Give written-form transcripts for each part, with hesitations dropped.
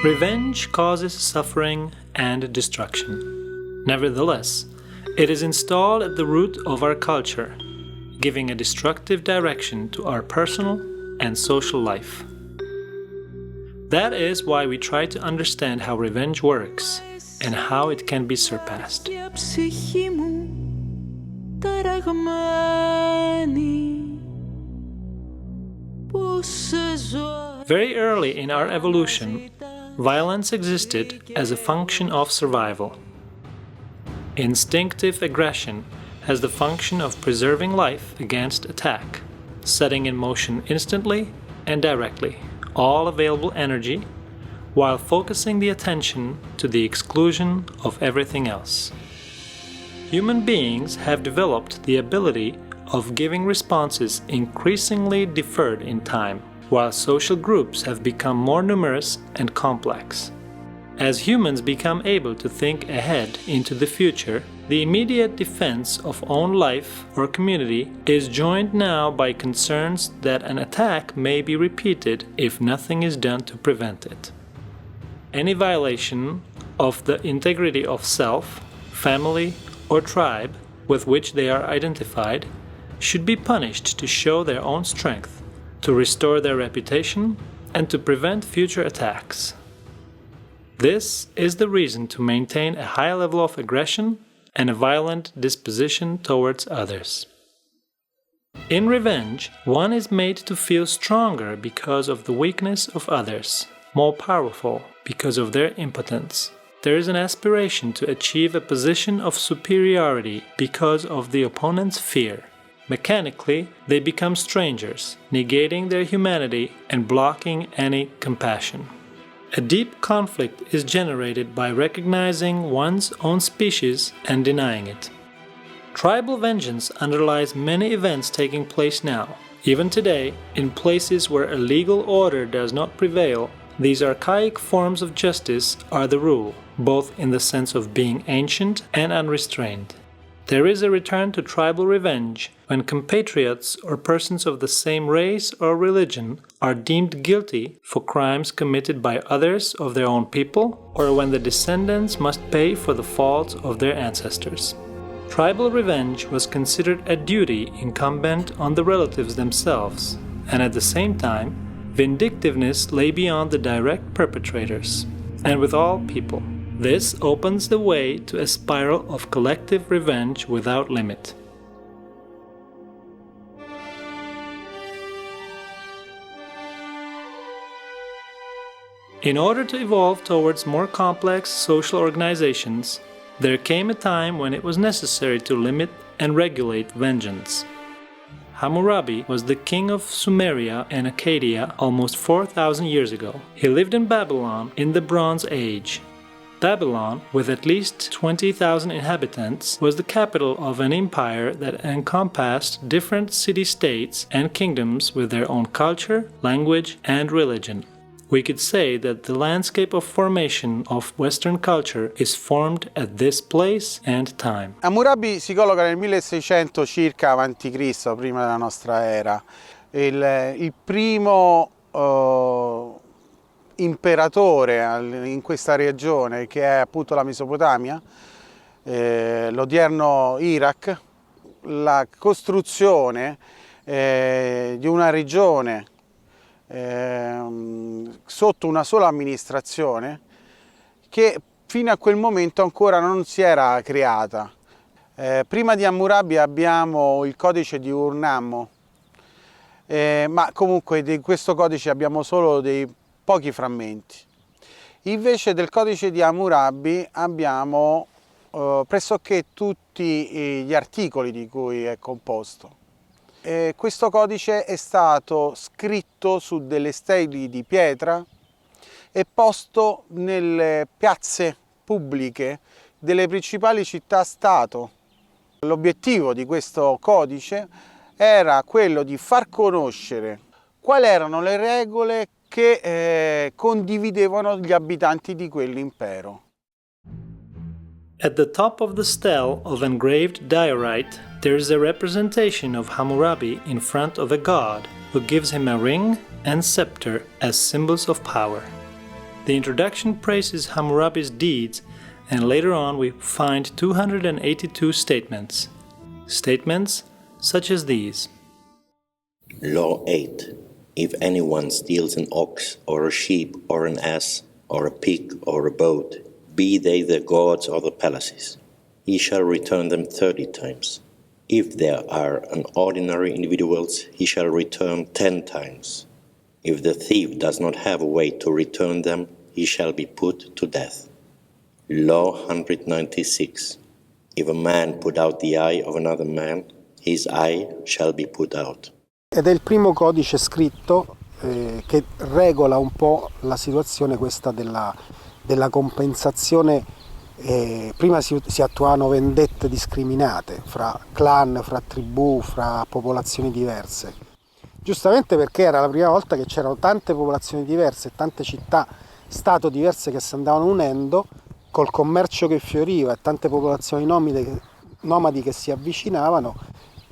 Revenge causes suffering and destruction. Nevertheless, it is installed at the root of our culture, giving a destructive direction to our personal and social life. That is why we try to understand how revenge works and how it can be surpassed. Very early in our evolution, violence existed as a function of survival. Instinctive aggression has the function of preserving life against attack, setting in motion instantly and directly all available energy, while focusing the attention to the exclusion of everything else. Human beings have developed the ability of giving responses increasingly deferred in time, while social groups have become more numerous and complex. As humans become able to think ahead into the future, the immediate defense of own life or community is joined now by concerns that an attack may be repeated if nothing is done to prevent it. Any violation of the integrity of self, family, or tribe with which they are identified should be punished to show their own strength, to restore their reputation, and to prevent future attacks. This is the reason to maintain a high level of aggression and a violent disposition towards others. In revenge, one is made to feel stronger because of the weakness of others, more powerful because of their impotence. There is an aspiration to achieve a position of superiority because of the opponent's fear. Mechanically, they become strangers, negating their humanity and blocking any compassion. A deep conflict is generated by recognizing one's own species and denying it. Tribal vengeance underlies many events taking place now. Even today, in places where a legal order does not prevail, these archaic forms of justice are the rule, both in the sense of being ancient and unrestrained. There is a return to tribal revenge when compatriots or persons of the same race or religion are deemed guilty for crimes committed by others of their own people, or when the descendants must pay for the faults of their ancestors. Tribal revenge was considered a duty incumbent on the relatives themselves, and at the same time, vindictiveness lay beyond the direct perpetrators, and with all people. This opens the way to a spiral of collective revenge without limit. In order to evolve towards more complex social organizations, there came a time when it was necessary to limit and regulate vengeance. Hammurabi was the king of Sumeria and Akkadia almost 4,000 years ago. He lived in Babylon in the Bronze Age. Babylon, with at least 20,000 inhabitants, was the capital of an empire that encompassed different city-states and kingdoms with their own culture, language, and religion. We could say that the landscape of formation of Western culture is formed at this place and time. Hammurabi si colloca nel 1600 circa avanti Cristo, prima della nostra era. Il primo imperatore in questa regione, che è appunto la Mesopotamia, l'odierno Iraq. La costruzione di una regione sotto una sola amministrazione che fino a quel momento ancora non si era creata. Prima di Hammurabi abbiamo il codice di Ur-Nammu, ma comunque di questo codice abbiamo solo dei pochi frammenti. Invece del codice di Hammurabi abbiamo pressoché tutti gli articoli di cui è composto. Questo codice è stato scritto su delle steli di pietra e posto nelle piazze pubbliche delle principali città-stato. L'obiettivo di questo codice era quello di far conoscere quali erano le regole che condividevano gli abitanti di quell'impero. At the top of the stele of engraved diorite, there is a representation of Hammurabi in front of a god who gives him a ring and scepter as symbols of power. The introduction praises Hammurabi's deeds, and later on we find 282 statements. Statements such as these. Law 8. If anyone steals an ox or a sheep or an ass or a pig or a boat, be they the gods or the palaces, he shall return them 30 times. If there are ordinary individuals, he shall return 10 times. If the thief does not have a way to return them, he shall be put to death. Law 196. If a man put out the eye of another man, his eye shall be put out. Ed è il primo codice scritto che regola un po' la situazione questa della compensazione. Prima si attuavano vendette discriminate fra clan, fra tribù, fra popolazioni diverse. Giustamente perché era la prima volta che c'erano tante popolazioni diverse, tante città, stato diverse che si andavano unendo, col commercio che fioriva e tante popolazioni nomadi che si avvicinavano,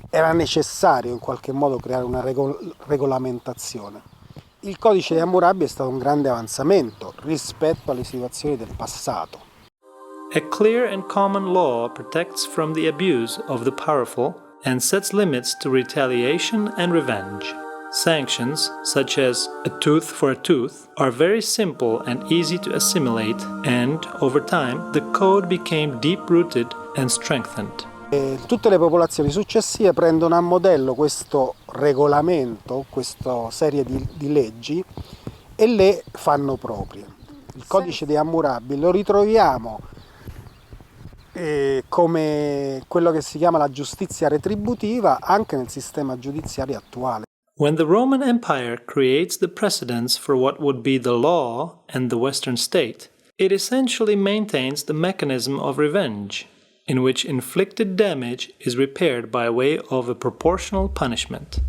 era necessario in qualche modo creare una regolamentazione. Il codice di Hammurabi è stato un grande avanzamento rispetto alle situazioni del passato. A clear and common law protects from the abuse of the powerful and sets limits to retaliation and revenge. Sanctions, such as a tooth for a tooth, are very simple and easy to assimilate, and, over time, the code became deep-rooted and strengthened. Tutte le popolazioni successive prendono a modello questo regolamento, questa serie di leggi, e le fanno proprie. Il codice di Hammurabi lo ritroviamo come quello che si chiama la giustizia retributiva anche nel sistema giudiziario attuale. When the Roman Empire creates the precedents for what would be the law and the Western state, it essentially maintains the mechanism of revenge, in which inflicted damage is repaired by way of a proportional punishment.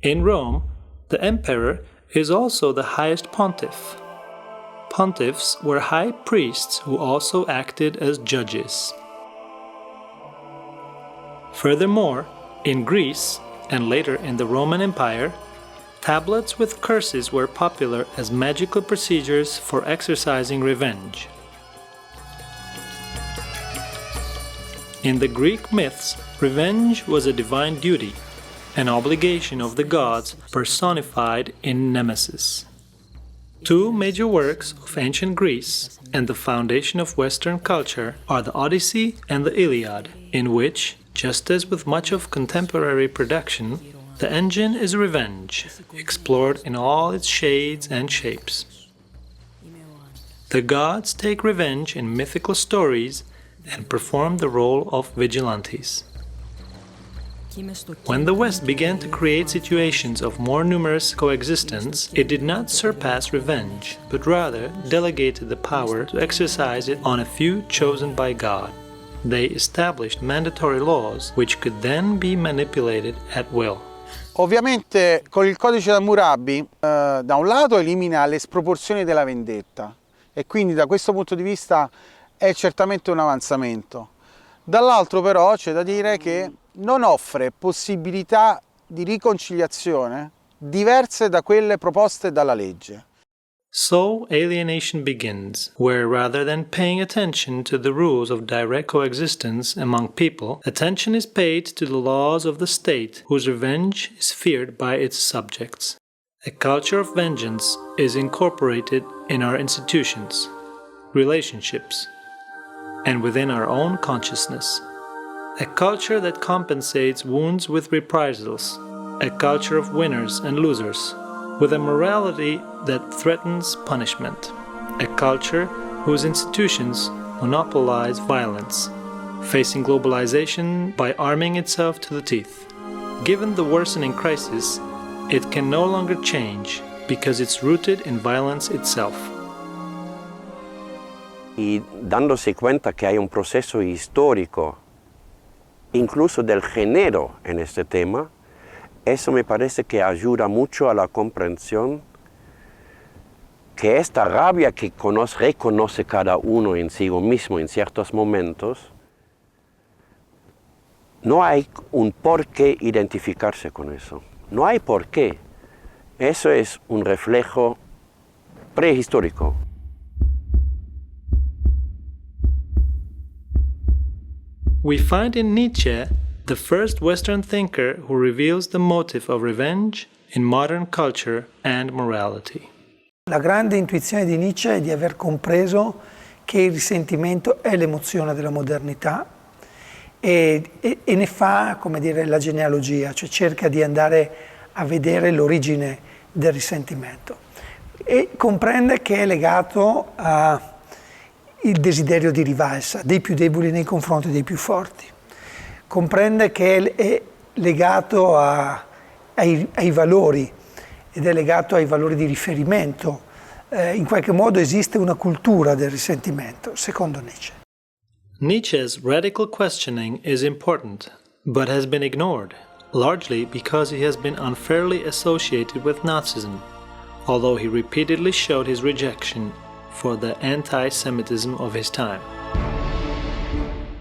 In Rome, the emperor is also the highest pontiff. Pontiffs were high priests who also acted as judges. Furthermore, in Greece, and later in the Roman Empire, tablets with curses were popular as magical procedures for exercising revenge. In the Greek myths, revenge was a divine duty, an obligation of the gods personified in Nemesis. Two major works of ancient Greece and the foundation of Western culture are the Odyssey and the Iliad, in which, just as with much of contemporary production, the engine is revenge, explored in all its shades and shapes. The gods take revenge in mythical stories and perform the role of vigilantes. When the West began to create situations of more numerous coexistence, it did not surpass revenge, but rather delegated the power to exercise it on a few chosen by God. They established mandatory laws which could then be manipulated at will. Ovviamente con il codice d'Hammurabi da un lato elimina le sproporzioni della vendetta e quindi da questo punto di vista è certamente un avanzamento. Dall'altro però c'è da dire che non offre possibilità di riconciliazione diverse da quelle proposte dalla legge. So alienation begins, where rather than paying attention to the rules of direct coexistence among people, attention is paid to the laws of the state, whose revenge is feared by its subjects. A culture of vengeance is incorporated in our institutions, relationships, and within our own consciousness. A culture that compensates wounds with reprisals, a culture of winners and losers, with a morality that threatens punishment, a culture whose institutions monopolize violence, facing globalization by arming itself to the teeth. Given the worsening crisis, it can no longer change because it's rooted in violence itself. Y dándose cuenta que hay un proceso histórico, incluso del género en este tema, eso me parece que ayuda mucho a la comprensión que esta rabia que reconoce cada uno en sí mismo en ciertos momentos, no hay un por qué identificarse con eso. No hay por qué. Eso es un reflejo prehistórico. We find in Nietzsche the first Western thinker who reveals the motive of revenge in modern culture and morality. La grande intuizione di Nietzsche è di aver compreso che il risentimento è l'emozione della modernità e ne fa, come dire, la genealogia, cioè cerca di andare a vedere l'origine del risentimento e comprende che è legato al desiderio di rivalsa dei più deboli nei confronti dei più forti, comprende che è legato ai valori ed è legato ai valori di riferimento. In qualche modo esiste una cultura del risentimento, secondo Nietzsche. Nietzsche's radical questioning is important, but has been ignored, largely because he has been unfairly associated with Nazism, although he repeatedly showed his rejection for the anti-Semitism of his time.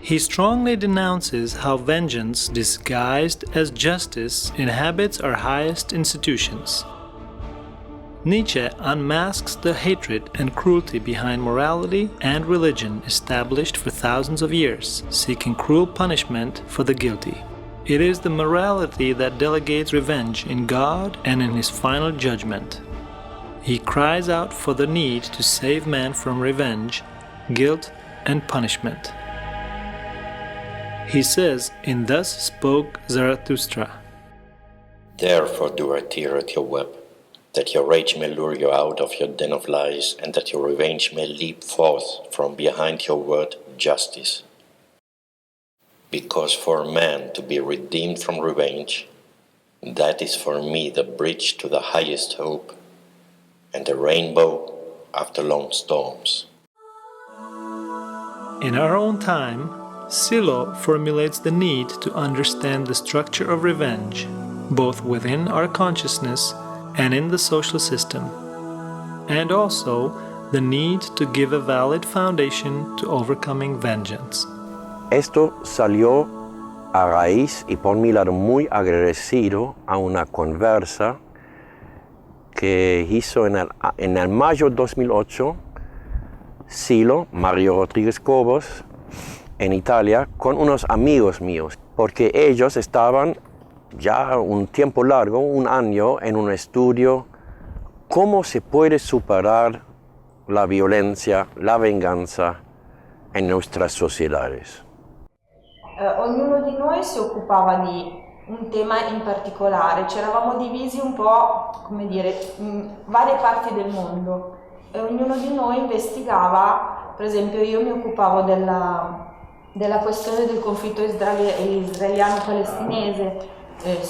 He strongly denounces how vengeance disguised as justice inhabits our highest institutions. Nietzsche unmasks the hatred and cruelty behind morality and religion established for thousands of years, seeking cruel punishment for the guilty. It is the morality that delegates revenge in God and in his final judgment. He cries out for the need to save man from revenge, guilt, and punishment. He says, in Thus Spoke Zarathustra, Therefore do I tear at your web, that your rage may lure you out of your den of lies, and that your revenge may leap forth from behind your word justice. Because for man to be redeemed from revenge, that is for me the bridge to the highest hope, and the rainbow after long storms. In our own time, Silo formulates the need to understand the structure of revenge, both within our consciousness and in the social system, and also the need to give a valid foundation to overcoming vengeance. Esto salió a raíz y por mi lado muy agradecido a una conversa que hizo en el mayo 2008 Silo, Mario Rodríguez Cobos, en Italia, con unos amigos míos, porque ellos estaban ya un tiempo largo, un año, en un estudio cómo se puede superar la violencia, la venganza en nuestras sociedades. Ognuno di noi si occupava di un tema in particolare, ci eravamo divisi un po', come dire, in varie parti del mondo e ognuno di noi investigava, per esempio io mi occupavo della questione del conflitto israeliano-palestinese,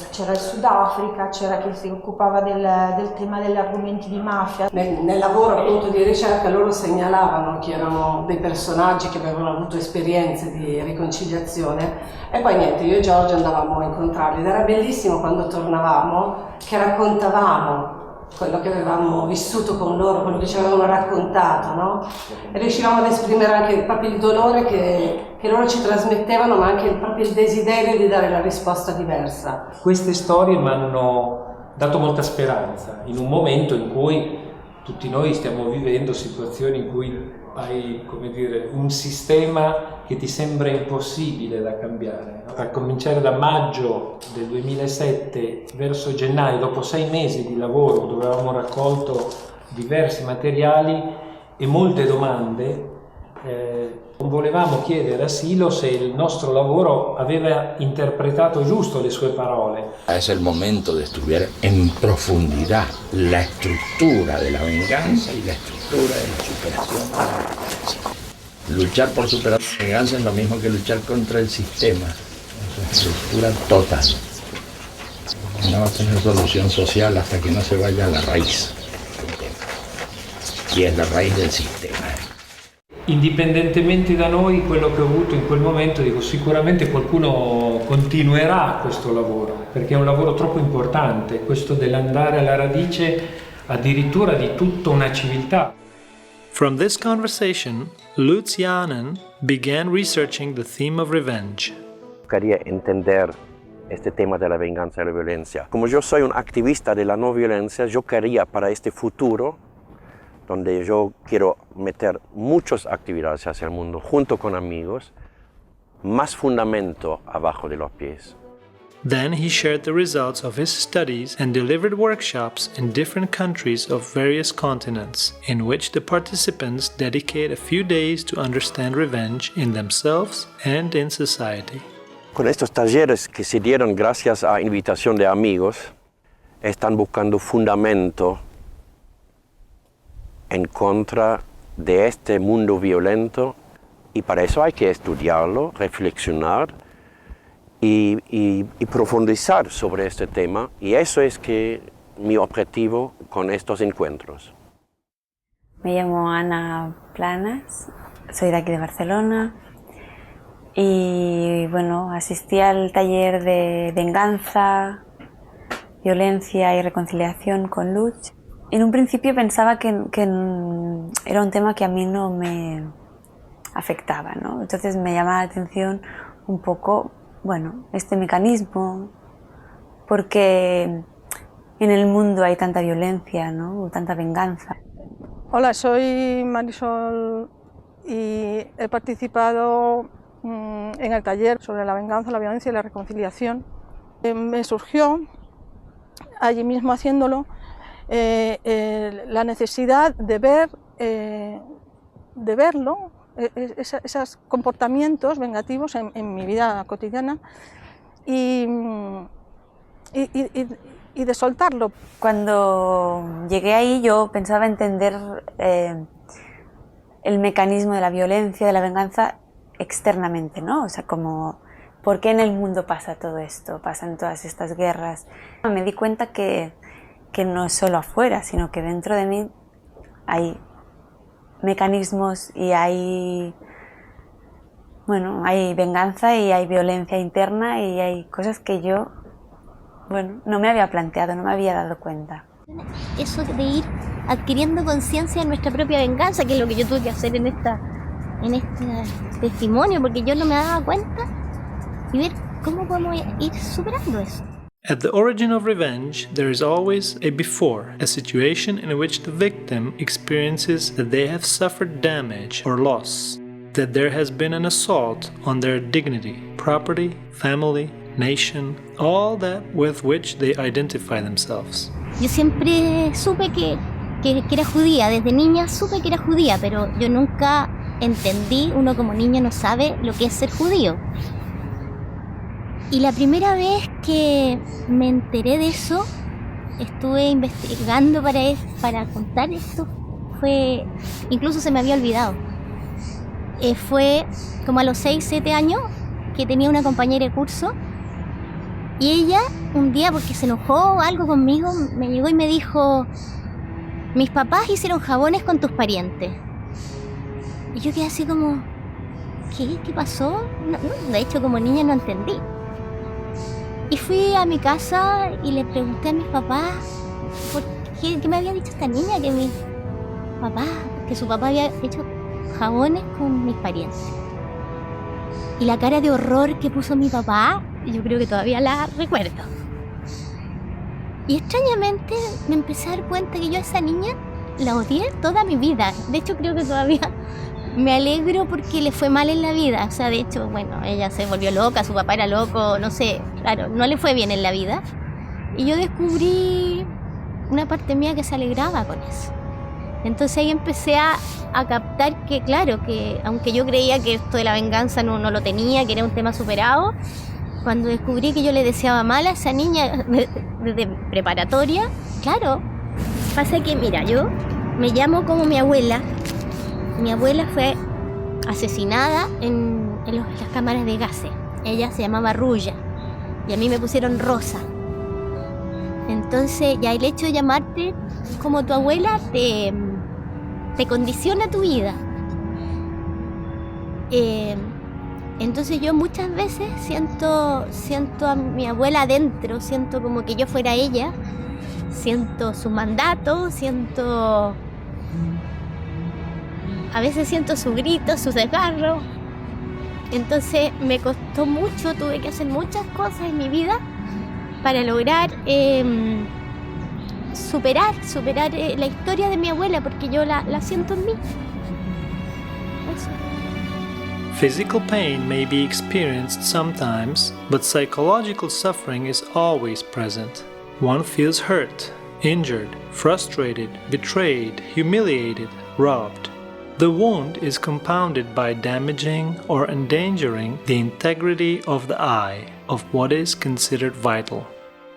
c'era il Sudafrica, c'era chi si occupava del tema degli argomenti di mafia. Nel lavoro appunto di ricerca loro segnalavano che erano dei personaggi che avevano avuto esperienze di riconciliazione e poi niente, io e Giorgio andavamo a incontrarli ed era bellissimo quando tornavamo che raccontavamo quello che avevamo vissuto con loro, quello che ci avevano raccontato, no? E riuscivamo ad esprimere anche proprio il dolore che loro ci trasmettevano, ma anche proprio il desiderio di dare la risposta diversa. Queste storie mi hanno dato molta speranza, in un momento in cui tutti noi stiamo vivendo situazioni in cui hai, come dire, un sistema che ti sembra impossibile da cambiare. A cominciare da maggio del 2007 verso gennaio, dopo 6 mesi di lavoro dove avevamo raccolto diversi materiali e molte domande, volevamo chiedere a Silo se il nostro lavoro aveva interpretato giusto le sue parole. Es el momento de estudiar en profundidad la estructura de la venganza y la estructura de la superación de la venganza. Luchar por superar la venganza es lo mismo que luchar contra el sistema, es una estructura total. No va a tener solución social hasta que no se vaya a la raíz del tema. Y es la raíz del sistema. Indipendentemente da noi, quello che ho avuto in quel momento, dico sicuramente qualcuno continuerà questo lavoro, perché è un lavoro troppo importante, questo dell'andare alla radice addirittura di tutta una civiltà. From this conversation, Lutz Janen began researching the theme of revenge. Quería entender este tema de la venganza y la violencia. Como yo soy un activista de la no violencia, yo quería para este futuro donde yo quiero meter muchas actividades hacia el mundo, junto con amigos, más fundamento abajo de los pies. Then he shared the results of his studies and delivered workshops in different countries of various continents, in which the participants dedicate a few days to understand revenge in themselves and in society. Con estos talleres que se dieron gracias a invitación de amigos, están buscando fundamento en contra de este mundo violento, y para eso hay que estudiarlo, reflexionar y profundizar sobre este tema, y eso es que mi objetivo con estos encuentros. Me llamo Ana Planas, soy de aquí de Barcelona y bueno, asistí al taller de venganza, violencia y reconciliación con Luch. En un principio pensaba que era un tema que a mí no me afectaba, ¿no? Entonces me llamaba la atención un poco, bueno, este mecanismo, porque en el mundo hay tanta violencia, ¿no? Tanta venganza. Hola, soy Marisol y he participado en el taller sobre la venganza, la violencia y la reconciliación. Me surgió, allí mismo haciéndolo, la necesidad de verlo, esos comportamientos vengativos en mi vida cotidiana y de soltarlo. Cuando llegué ahí yo pensaba entender el mecanismo de la violencia, de la venganza externamente, ¿no? O sea, como ¿por qué en el mundo pasa todo esto? Pasan todas estas guerras. Me di cuenta que no es solo afuera, sino que dentro de mí hay mecanismos y hay venganza y hay violencia interna y hay cosas que yo, no me había planteado, no me había dado cuenta. Eso de ir adquiriendo conciencia de nuestra propia venganza, que es lo que yo tuve que hacer en este testimonio, porque yo no me daba cuenta, y ver cómo podemos ir superando eso. At the origin of revenge, there is always a before, a situation in which the victim experiences that they have suffered damage or loss, that there has been an assault on their dignity, property, family, nation, all that with which they identify themselves. Yo siempre supe que era judía, desde niña supe que era judía, pero yo nunca entendí, uno como niño no sabe lo que es ser judío. Y la primera vez que me enteré de eso, estuve investigando para contar esto, incluso se me había olvidado. Fue como a los 6, 7 años que tenía una compañera de curso y ella un día, porque se enojó algo conmigo, me llegó y me dijo: mis papás hicieron jabones con tus parientes. Y yo quedé así como, ¿qué pasó? No, de hecho como niña no entendí. Y fui a mi casa y le pregunté a mis papás por qué me había dicho esta niña que su papá había hecho jabones con mis parientes. Y la cara de horror que puso mi papá, yo creo que todavía la recuerdo. Y extrañamente me empecé a dar cuenta que yo a esa niña la odié toda mi vida. De hecho creo que todavía me alegro porque le fue mal en la vida. O sea, de hecho, ella se volvió loca, su papá era loco, no sé, claro, no le fue bien en la vida. Y yo descubrí una parte mía que se alegraba con eso. Entonces ahí empecé a captar que, claro, que aunque yo creía que esto de la venganza no lo tenía, que era un tema superado, cuando descubrí que yo le deseaba mal a esa niña desde preparatoria, claro, pasa que, mira, yo me llamo como mi abuela. Mi abuela fue asesinada en las cámaras de gases. Ella se llamaba Rulla y a mí me pusieron Rosa. Entonces ya el hecho de llamarte como tu abuela te condiciona tu vida. Entonces yo muchas veces siento a mi abuela adentro, siento como que yo fuera ella, siento su mandato, a veces siento su grito, su desgarro. Entonces me costó mucho, tuve que hacer muchas cosas en mi vida para lograr superar la historia de mi abuela, porque yo la siento en mí. Eso. Physical pain may be experienced sometimes, but psychological suffering is always present. One feels hurt, injured, frustrated, betrayed, humiliated, robbed. The wound is compounded by damaging or endangering the integrity of the eye, of what is considered vital.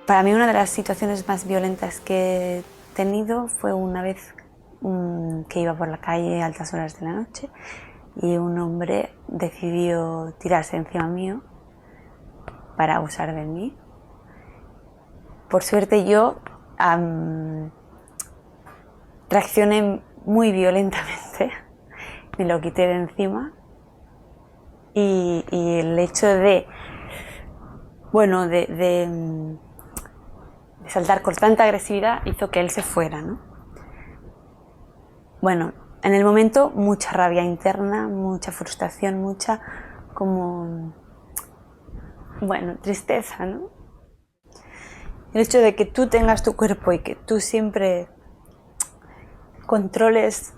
Para mí una de las situaciones más violentas que he tenido fue una vez que iba por la calle a altas horas de la noche y un hombre decidió tirarse encima mío para abusar de mí. Por suerte yo reaccioné muy violentamente, me lo quité de encima y el hecho de saltar con tanta agresividad hizo que él se fuera, ¿no? Bueno, en el momento mucha rabia interna, mucha frustración, mucha tristeza, ¿no? El hecho de que tú tengas tu cuerpo y que tú siempre controles,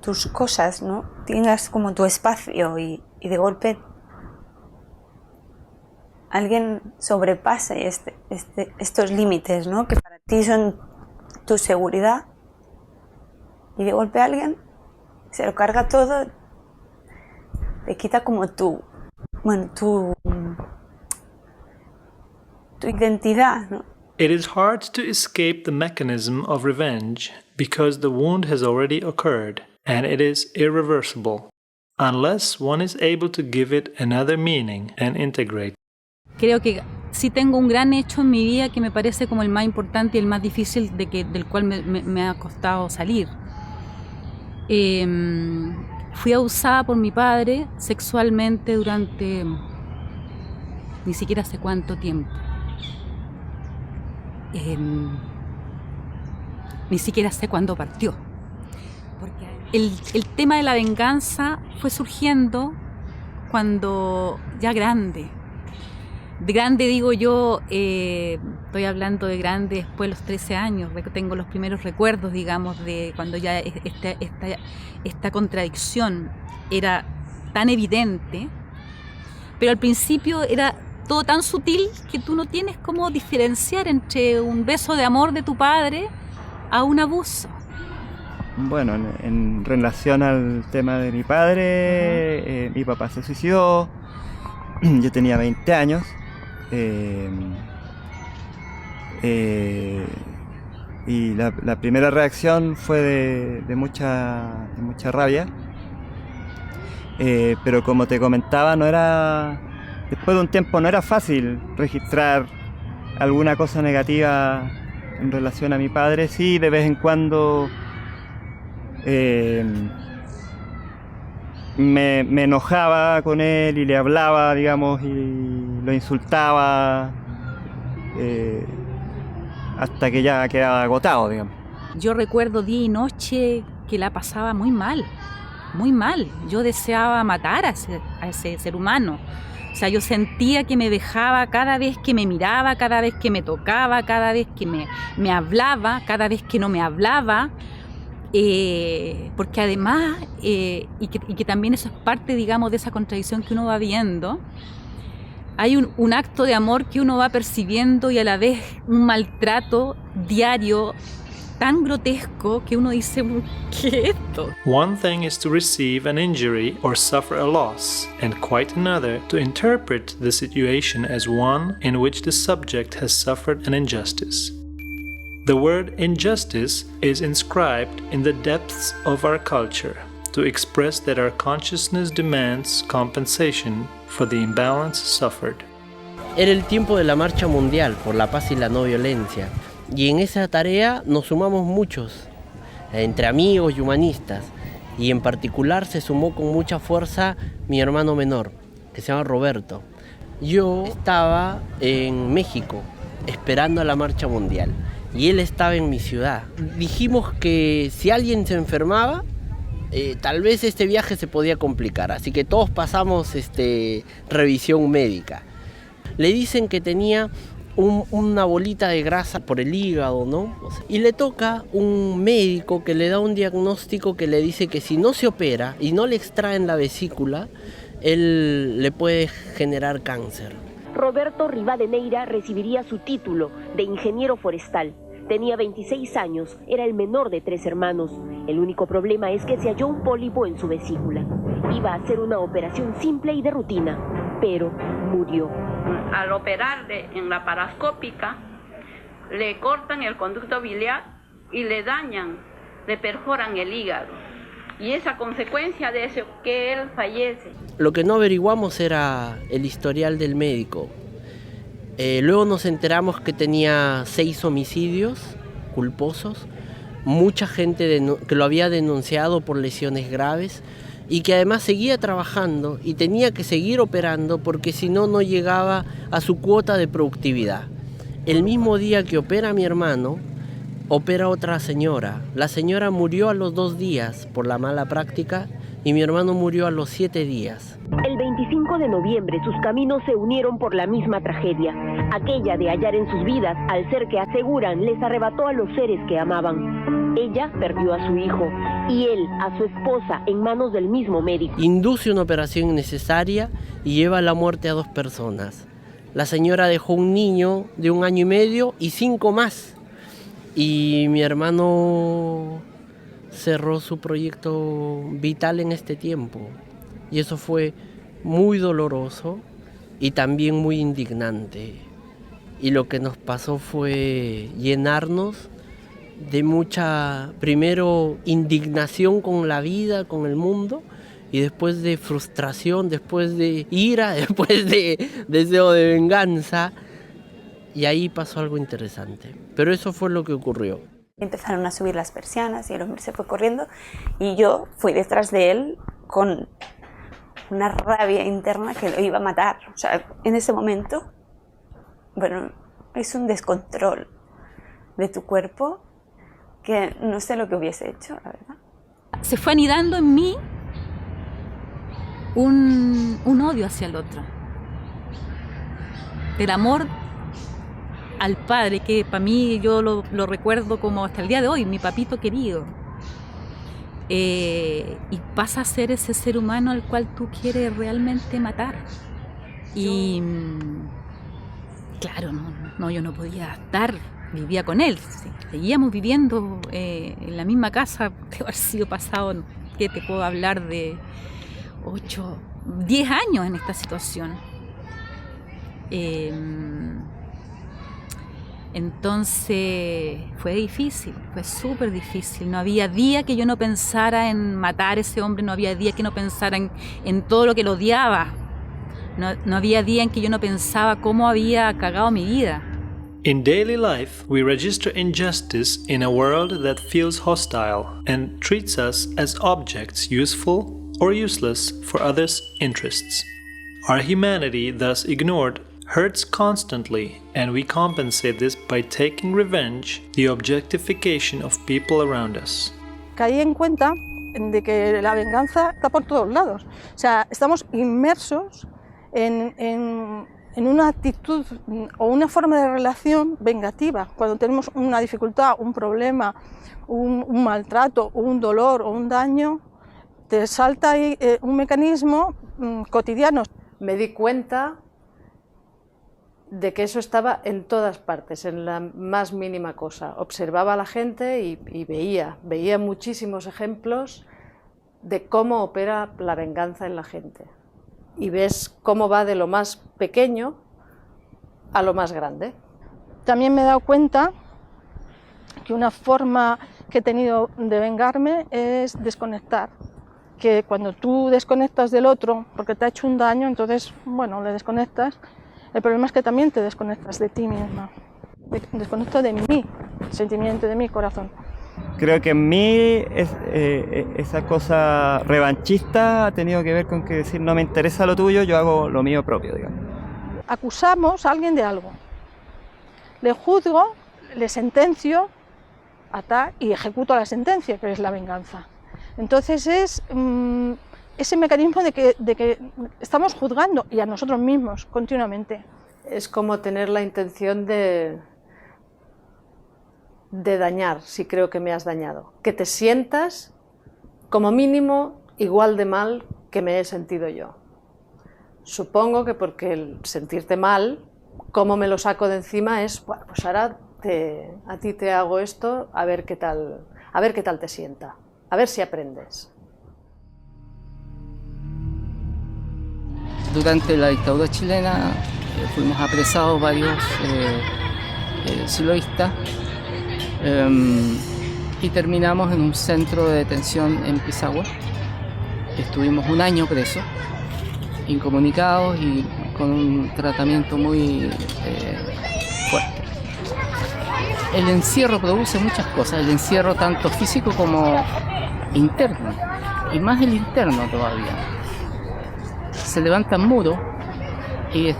tus cosas, ¿no? Tengas como tu espacio y de golpe alguien sobrepasa estos límites, ¿no? Que para ti son tu seguridad, y de golpe alguien se lo carga todo, te quita como tu identidad, ¿no? It is hard to escape the mechanism of revenge because the wound has already occurred and it is irreversible, unless one is able to give it another meaning and integrate. Creo que sí tengo un gran hecho en mi vida que me parece como el más importante y el más difícil del cual me ha costado salir. Fui abusada por mi padre sexualmente durante ni siquiera sé cuánto tiempo. Ni siquiera sé cuándo partió. Porque el tema de la venganza fue surgiendo cuando ya grande. De grande digo yo, estoy hablando de grande después de los 13 años, tengo los primeros recuerdos, digamos, de cuando ya esta contradicción era tan evidente, pero al principio era todo tan sutil que tú no tienes cómo diferenciar entre un beso de amor de tu padre a un abuso. Bueno, en relación al tema de mi padre, mi papá se suicidó, yo tenía 20 años. Y la primera reacción fue de mucha rabia, pero como te comentaba, después de un tiempo no era fácil registrar alguna cosa negativa en relación a mi padre. Sí, de vez en cuando me enojaba con él y le hablaba, digamos, y lo insultaba hasta que ya quedaba agotado, digamos. Yo recuerdo día y noche que la pasaba muy mal, muy mal. Yo deseaba matar a ese ser humano. O sea, yo sentía que me dejaba cada vez que me miraba, cada vez que me tocaba, cada vez que me hablaba, cada vez que no me hablaba. Porque además, y que también eso es parte, digamos, de esa contradicción que uno va viendo, hay un acto de amor que uno va percibiendo y a la vez un maltrato diario tan grotesco que uno dice, ¿qué es esto? One thing is to receive an injury or suffer a loss, and quite another to interpret the situation as one in which the subject has suffered an injustice. The word injustice is inscribed in the depths of our culture to express that our consciousness demands compensation for the imbalance suffered. Era el tiempo de la Marcha Mundial por la Paz y la No Violencia, y en esa tarea nos sumamos muchos, entre amigos y humanistas, y en particular se sumó con mucha fuerza mi hermano menor, que se llama Roberto. Yo estaba en México esperando a la Marcha Mundial, y él estaba en mi ciudad. Dijimos que si alguien se enfermaba, tal vez este viaje se podía complicar, así que todos pasamos revisión médica. Le dicen que tenía una bolita de grasa por el hígado, ¿no? Y le toca un médico que le da un diagnóstico que le dice que si no se opera y no le extraen la vesícula, él le puede generar cáncer. Roberto Rivadeneira recibiría su título de ingeniero forestal. Tenía 26 años, era el menor de 3 hermanos. El único problema es que se halló un pólipo en su vesícula. Iba a hacer una operación simple y de rutina, pero murió. Al operarle en la parascópica, le cortan el conducto biliar y le dañan, le perforan el hígado. Y es a consecuencia de eso que él fallece. Lo que no averiguamos era el historial del médico. Luego nos enteramos que tenía 6 homicidios culposos, mucha gente que lo había denunciado por lesiones graves y que además seguía trabajando y tenía que seguir operando porque si no, no llegaba a su cuota de productividad. El mismo día que opera a mi hermano, opera otra señora. La señora murió a los 2 días por la mala práctica y mi hermano murió a los 7 días. El 25 de noviembre sus caminos se unieron por la misma tragedia, aquella de hallar en sus vidas al ser que aseguran les arrebató a los seres que amaban. Ella perdió a su hijo y él a su esposa en manos del mismo médico. Induce una operación innecesaria y lleva a la muerte a 2 personas. La señora dejó un niño de 1 año y medio y 5 más. Y mi hermano cerró su proyecto vital en este tiempo. Y eso fue muy doloroso y también muy indignante. Y lo que nos pasó fue llenarnos de mucha, primero, indignación con la vida, con el mundo, y después de frustración, después de ira, después de deseo de venganza. Y ahí pasó algo interesante. Pero eso fue lo que ocurrió. Empezaron a subir las persianas y el hombre se fue corriendo y yo fui detrás de él con una rabia interna que lo iba a matar. O sea, en ese momento, bueno, es un descontrol de tu cuerpo que no sé lo que hubiese hecho, la verdad. Se fue anidando en mí un odio hacia el otro. Del amor al padre, que para mí yo lo recuerdo como hasta el día de hoy, mi papito querido. Y pasa a ser ese ser humano al cual tú quieres realmente matar. Y claro, yo no podía estar, vivía con él, sí. Seguíamos viviendo en la misma casa, debe haber sido pasado, ¿qué te puedo hablar? De 8, 10 años en esta situación. Entonces fue difícil, fue súper difícil. No había día que yo no pensara en matar a ese hombre, no había día que no pensara en todo lo que lo odiaba. No había día en que yo no pensaba cómo había cagado mi vida. In daily life, we register injustice in a world that feels hostile and treats us as objects useful or useless for others' interests. Our humanity, thus ignored, hurts constantly, and we compensate this by taking revenge, the objectification of people around us. Caí en cuenta de que la venganza está por todos lados. O sea, estamos inmersos en una actitud o una forma de relación vengativa. Cuando tenemos una dificultad, un problema, un maltrato, un dolor o un daño, te salta ahí un mecanismo cotidiano. Me di cuenta de que eso estaba en todas partes, en la más mínima cosa. Observaba a la gente y veía muchísimos ejemplos de cómo opera la venganza en la gente. Y ves cómo va de lo más pequeño a lo más grande. También me he dado cuenta que una forma que he tenido de vengarme es desconectar. Que cuando tú desconectas del otro porque te ha hecho un daño, entonces, bueno, le desconectas. El problema es que también te desconectas de ti misma. Desconecto de mi sentimiento, de mi corazón. Creo que en mí esa cosa revanchista ha tenido que ver con que decir no me interesa lo tuyo, yo hago lo mío propio, digamos. Acusamos a alguien de algo. Le juzgo, le sentencio y ejecuto la sentencia, que es la venganza. Entonces es ese mecanismo de que estamos juzgando y a nosotros mismos continuamente. es como tener la intención de dañar, si creo que me has dañado. Que te sientas, como mínimo, igual de mal que me he sentido yo. Supongo que porque el sentirte mal, cómo me lo saco de encima es, bueno, pues ahora a ti te hago esto, a ver qué tal te sienta, a ver si aprendes. Durante la dictadura chilena fuimos apresados varios siloístas y terminamos en un centro de detención en Pisagua. Estuvimos un año presos, incomunicados y con un tratamiento muy fuerte. El encierro produce muchas cosas, el encierro tanto físico como interno, y más el interno todavía. Se levantan muros y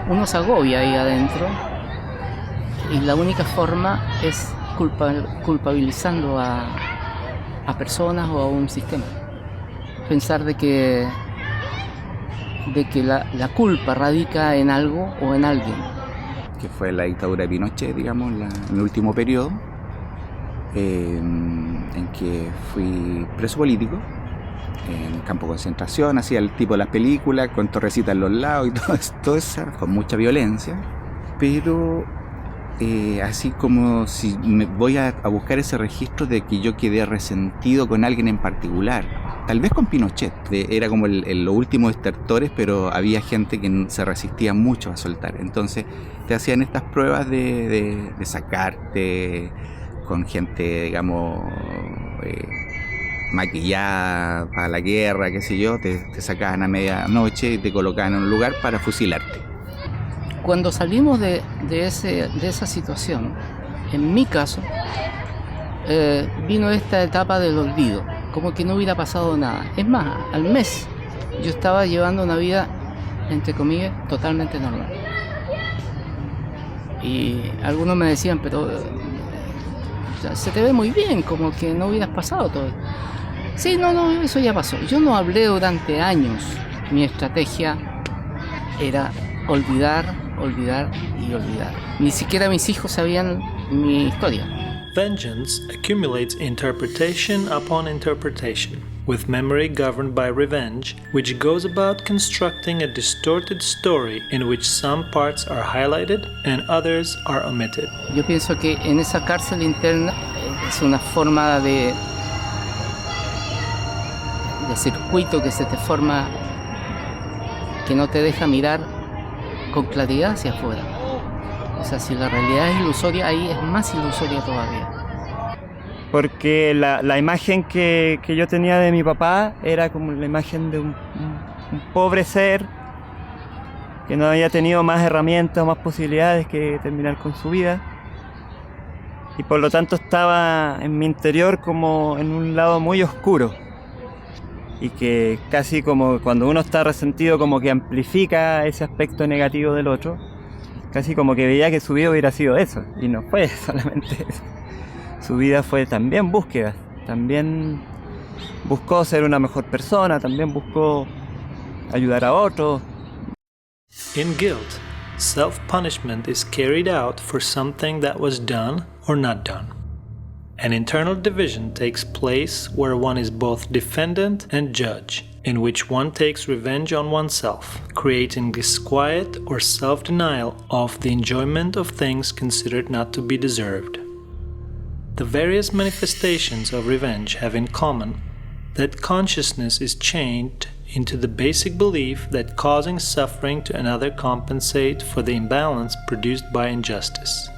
uno se agobia ahí adentro, y la única forma es culpabilizando a personas o a un sistema. Pensar de que la culpa radica en algo o en alguien. Que fue la dictadura de Pinochet, digamos, en el último periodo, en que fui preso político, en campo de concentración, hacía el tipo de las películas, con torrecitas en los lados y todo eso, con mucha violencia, pero así como si me voy a buscar ese registro de que yo quedé resentido con alguien en particular, tal vez con Pinochet, era como los últimos estertores, pero había gente que se resistía mucho a soltar, entonces te hacían estas pruebas de sacarte con gente, digamos, maquillada para la guerra, qué sé yo, te sacaban a medianoche y te colocaban en un lugar para fusilarte. Cuando salimos de esa situación, en mi caso, vino esta etapa del olvido, como que no hubiera pasado nada. Es más, al mes yo estaba llevando una vida, entre comillas, totalmente normal. Y algunos me decían, pero se te ve muy bien, como que no hubieras pasado todo. Sí, no, eso ya pasó. Yo no hablé durante años. Mi estrategia era olvidar y olvidar. Ni siquiera mis hijos sabían mi historia. Vengeance accumulates interpretation upon interpretation, with memory governed by revenge, which goes about constructing a distorted story in which some parts are highlighted and others are omitted. Yo pienso que en esa cárcel interna es una forma de circuito que se te forma, que no te deja mirar con claridad hacia afuera. O sea, si la realidad es ilusoria, ahí es más ilusoria todavía. Porque la imagen que yo tenía de mi papá era como la imagen de un pobre ser que no había tenido más herramientas o más posibilidades que terminar con su vida. Y por lo tanto estaba en mi interior como en un lado muy oscuro. Y que casi como cuando uno está resentido como que amplifica ese aspecto negativo del otro. Casi como que veía que su vida hubiera sido eso, y no fue solamente eso. Su vida fue también búsqueda, también buscó ser una mejor persona, también buscó ayudar a otros. In guilt, self-punishment is carried out for something that was done or not done. An internal division takes place where one is both defendant and judge, in which one takes revenge on oneself, creating disquiet or self-denial of the enjoyment of things considered not to be deserved. The various manifestations of revenge have in common that consciousness is chained into the basic belief that causing suffering to another compensates for the imbalance produced by injustice.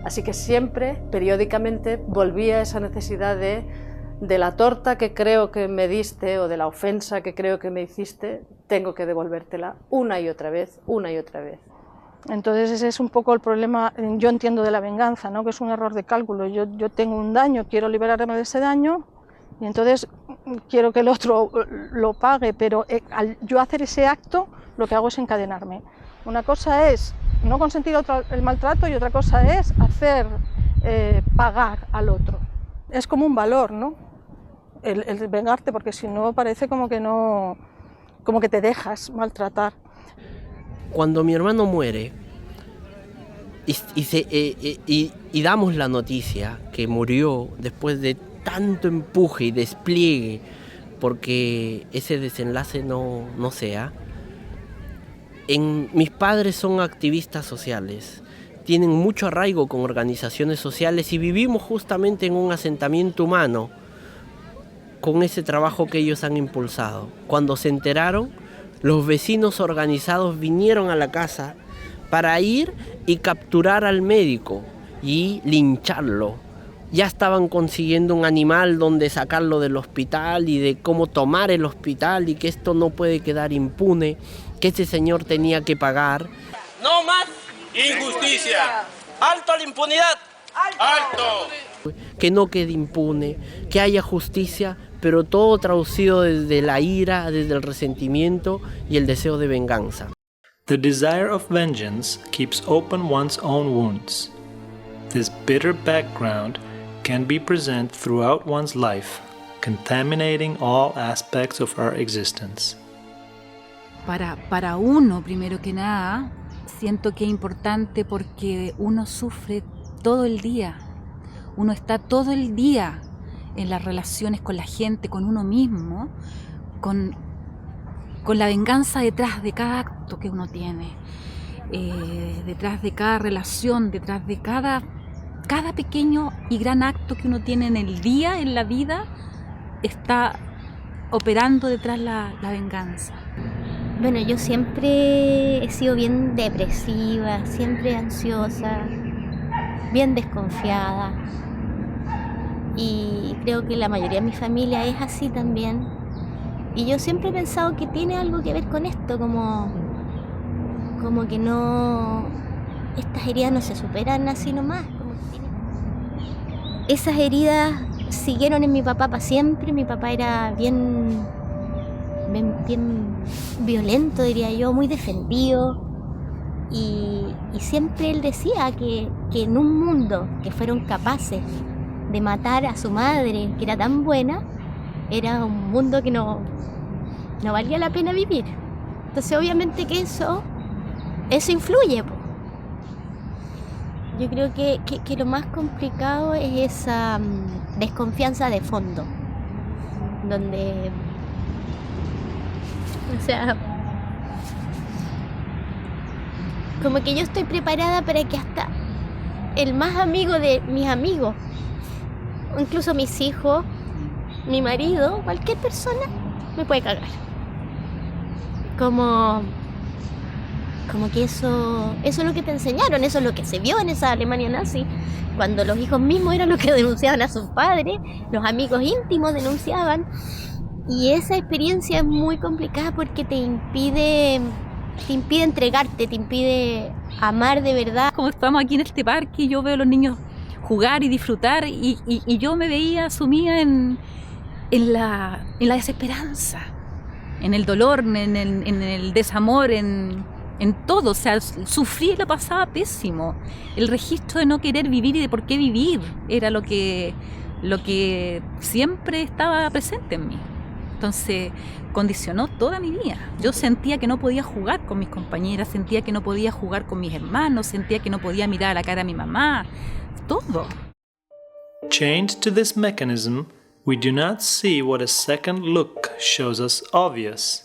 Así que siempre, periódicamente, volvía a esa necesidad de la torta que creo que me diste o de la ofensa que creo que me hiciste, tengo que devolvértela una y otra vez, una y otra vez. Entonces ese es un poco el problema, yo entiendo, de la venganza, ¿no? Que es un error de cálculo. Yo tengo un daño, quiero liberarme de ese daño y entonces quiero que el otro lo pague, pero al yo hacer ese acto lo que hago es encadenarme. Una cosa es no consentir el maltrato y otra cosa es hacer pagar al otro. Es como un valor, ¿no? El vengarte, porque si no parece como que te dejas maltratar. cuando mi hermano muere y damos la noticia que murió después de tanto empuje y despliegue porque ese desenlace no sea, mis padres son activistas sociales, tienen mucho arraigo con organizaciones sociales y vivimos justamente en un asentamiento humano con ese trabajo que ellos han impulsado. Cuando se enteraron, los vecinos organizados vinieron a la casa para ir y capturar al médico y lincharlo. Ya estaban consiguiendo un animal donde sacarlo del hospital y de cómo tomar el hospital y que esto no puede quedar impune, que ese señor tenía que pagar. ¡No más injusticia! ¡Alto a la impunidad! ¡Alto! Que no quede impune, que haya justicia, pero todo traducido desde la ira, desde el resentimiento y el deseo de venganza. The desire of vengeance keeps open one's own wounds. This bitter background can be present throughout one's life, contaminating all aspects of our existence. Para uno, primero que nada, siento que es importante porque uno sufre todo el día. Uno está todo el día en las relaciones con la gente, con uno mismo, con la venganza detrás de cada acto que uno tiene, detrás de cada relación, detrás de cada pequeño y gran acto que uno tiene en el día, en la vida, está operando detrás la venganza. Bueno, yo siempre he sido bien depresiva, siempre ansiosa, bien desconfiada. Y creo que la mayoría de mi familia es así también. Y yo siempre he pensado que tiene algo que ver con esto, como que no, estas heridas no se superan así nomás. Esas heridas siguieron en mi papá para siempre. Mi papá era bien violento, diría yo, muy defendido. Y siempre él decía que en un mundo que fueron capaces de matar a su madre, que era tan buena, era un mundo que no valía la pena vivir. Entonces obviamente que eso influye, po. Yo creo que lo más complicado es esa desconfianza de fondo, donde, o sea, como que yo estoy preparada para que hasta el más amigo de mis amigos, o incluso mis hijos, mi marido, cualquier persona me puede cagar. Como que eso es lo que te enseñaron, eso es lo que se vio en esa Alemania nazi, cuando los hijos mismos eran los que denunciaban a sus padres, los amigos íntimos denunciaban, y esa experiencia es muy complicada porque te impide entregarte, te impide amar de verdad. Como estamos aquí en este parque, yo veo a los niños jugar y disfrutar y yo me veía sumida en la desesperanza, en el dolor, en el desamor, en todo. O sea, sufrí y lo pasaba pésimo. El registro de no querer vivir y de por qué vivir era lo que siempre estaba presente en mí. Entonces condicionó toda mi vida. Yo sentía que no podía jugar con mis compañeras, sentía que no podía jugar con mis hermanos, sentía que no podía mirar a la cara a mi mamá, todo. Chained to this mechanism, we do not see what a second look shows us obvious.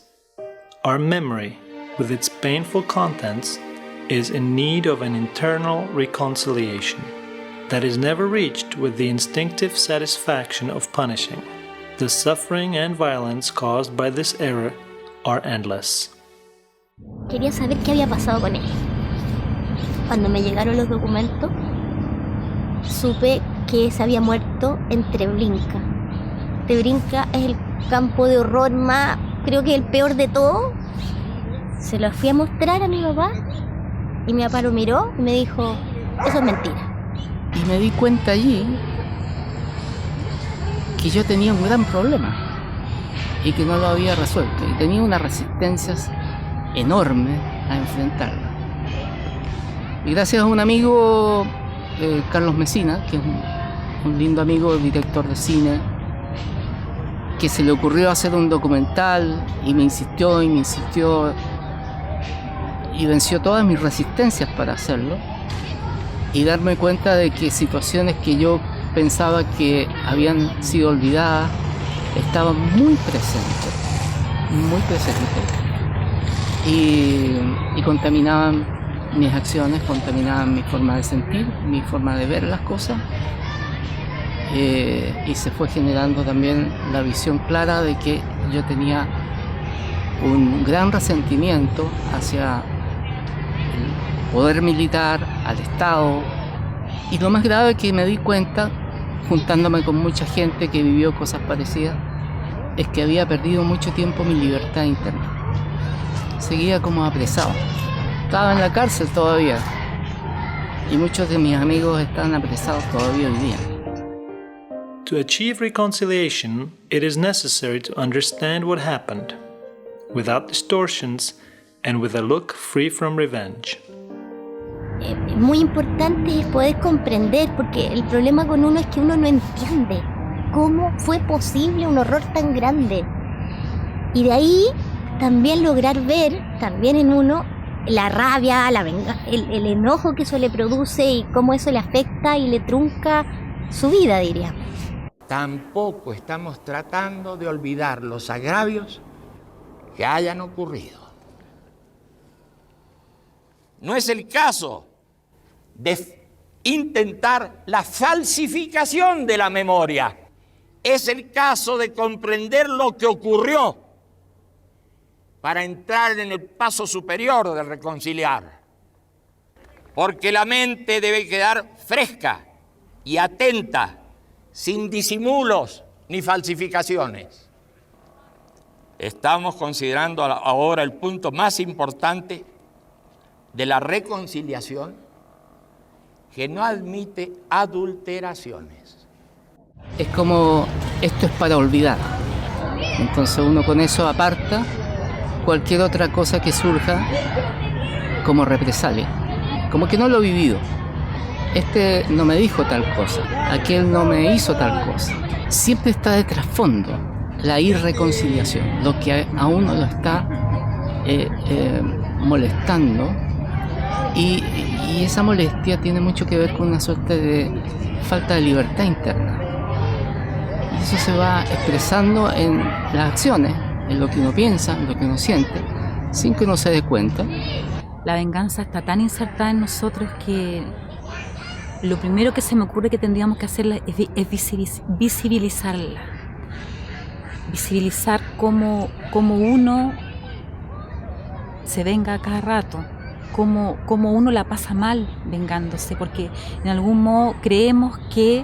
Our memory, with its painful contents, is in need of an internal reconciliation that is never reached with the instinctive satisfaction of punishing. The suffering and violence caused by this error are endless. Quería saber qué había pasado con él. Cuando me llegaron los documentos, supe que se había muerto en Treblinka. Treblinka es el campo de horror más, creo que el peor de todo. Se lo fui a mostrar a mi papá y mi papá lo miró y me dijo, eso es mentira. Y me di cuenta allí que yo tenía un gran problema y que no lo había resuelto y tenía una resistencia enorme a enfrentarlo. Y gracias a un amigo, Carlos Mesina, que es un lindo amigo, director de cine, que se le ocurrió hacer un documental y me insistió y venció todas mis resistencias para hacerlo, y darme cuenta de que situaciones que yo pensaba que habían sido olvidadas estaban muy presentes y contaminaban mis acciones, contaminaban mi forma de sentir, mi forma de ver las cosas, y se fue generando también la visión clara de que yo tenía un gran resentimiento hacia el poder militar, al Estado, y lo más grave que me di cuenta, juntándome con mucha gente que vivió cosas parecidas, es que había perdido mucho tiempo mi libertad interna. Seguía como apresado. Estaba en la cárcel todavía, y muchos de mis amigos están apresados todavía hoy día. To achieve reconciliation, it is necessary to understand what happened, without distortions and with a look free from revenge. Muy importante es poder comprender, porque el problema con uno es que uno no entiende cómo fue posible un horror tan grande. Y de ahí también lograr ver, también en uno, la rabia, el enojo que eso le produce y cómo eso le afecta y le trunca su vida, diría. Tampoco estamos tratando de olvidar los agravios que hayan ocurrido. No es el caso de intentar la falsificación de la memoria. Es el caso de comprender lo que ocurrió para entrar en el paso superior de reconciliar. Porque la mente debe quedar fresca y atenta, sin disimulos ni falsificaciones. Estamos considerando ahora el punto más importante de la reconciliación, que no admite adulteraciones. Es como, esto es para olvidar. Entonces uno con eso aparta cualquier otra cosa que surja como represalia. Como que no lo he vivido. Este no me dijo tal cosa, aquel no me hizo tal cosa. Siempre está de trasfondo la irreconciliación, lo que a uno lo está molestando, y esa molestia tiene mucho que ver con una suerte de falta de libertad interna. Y eso se va expresando en las acciones, en lo que uno piensa, en lo que uno siente, sin que uno se dé cuenta. La venganza está tan insertada en nosotros que lo primero que se me ocurre que tendríamos que hacerla es visibilizarla. Visibilizar cómo uno se venga a cada rato, cómo uno la pasa mal vengándose, porque en algún modo creemos que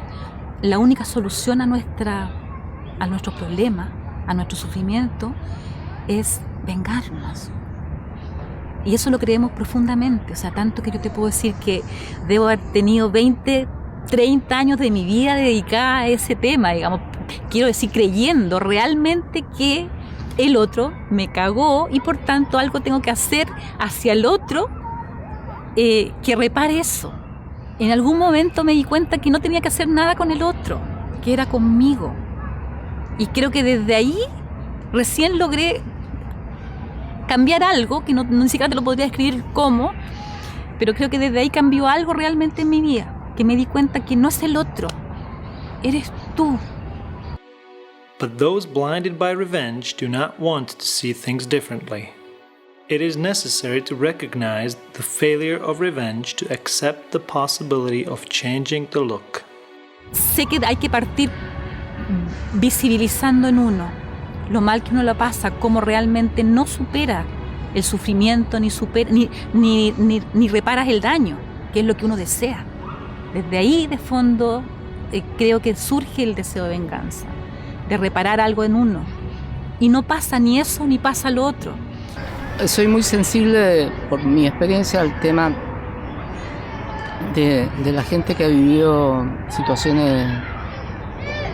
la única solución a nuestros problemas, a nuestro sufrimiento, es vengarnos. Y eso lo creemos profundamente, o sea, tanto que yo te puedo decir que debo haber tenido 20, 30 años de mi vida dedicada a ese tema, digamos, quiero decir, creyendo realmente que el otro me cagó y por tanto algo tengo que hacer hacia el otro que repare eso. En algún momento me di cuenta que no tenía que hacer nada con el otro, que era conmigo. Y creo que desde ahí recién logré cambiar algo, que ni siquiera te lo podría describir cómo, pero creo que desde ahí cambió algo realmente en mi vida, que me di cuenta que no es el otro, eres tú. But those blinded by revenge do not want to see things differently. It is necessary to recognize the failure of revenge to accept the possibility of changing the look. Sé que hay que partir visibilizando en uno lo mal que uno lo pasa, cómo realmente no supera el sufrimiento, ni reparas el daño, que es lo que uno desea. Desde ahí, de fondo, creo que surge el deseo de venganza, de reparar algo en uno. Y no pasa ni eso, ni pasa lo otro. Soy muy sensible, por mi experiencia, al tema de la gente que ha vivido situaciones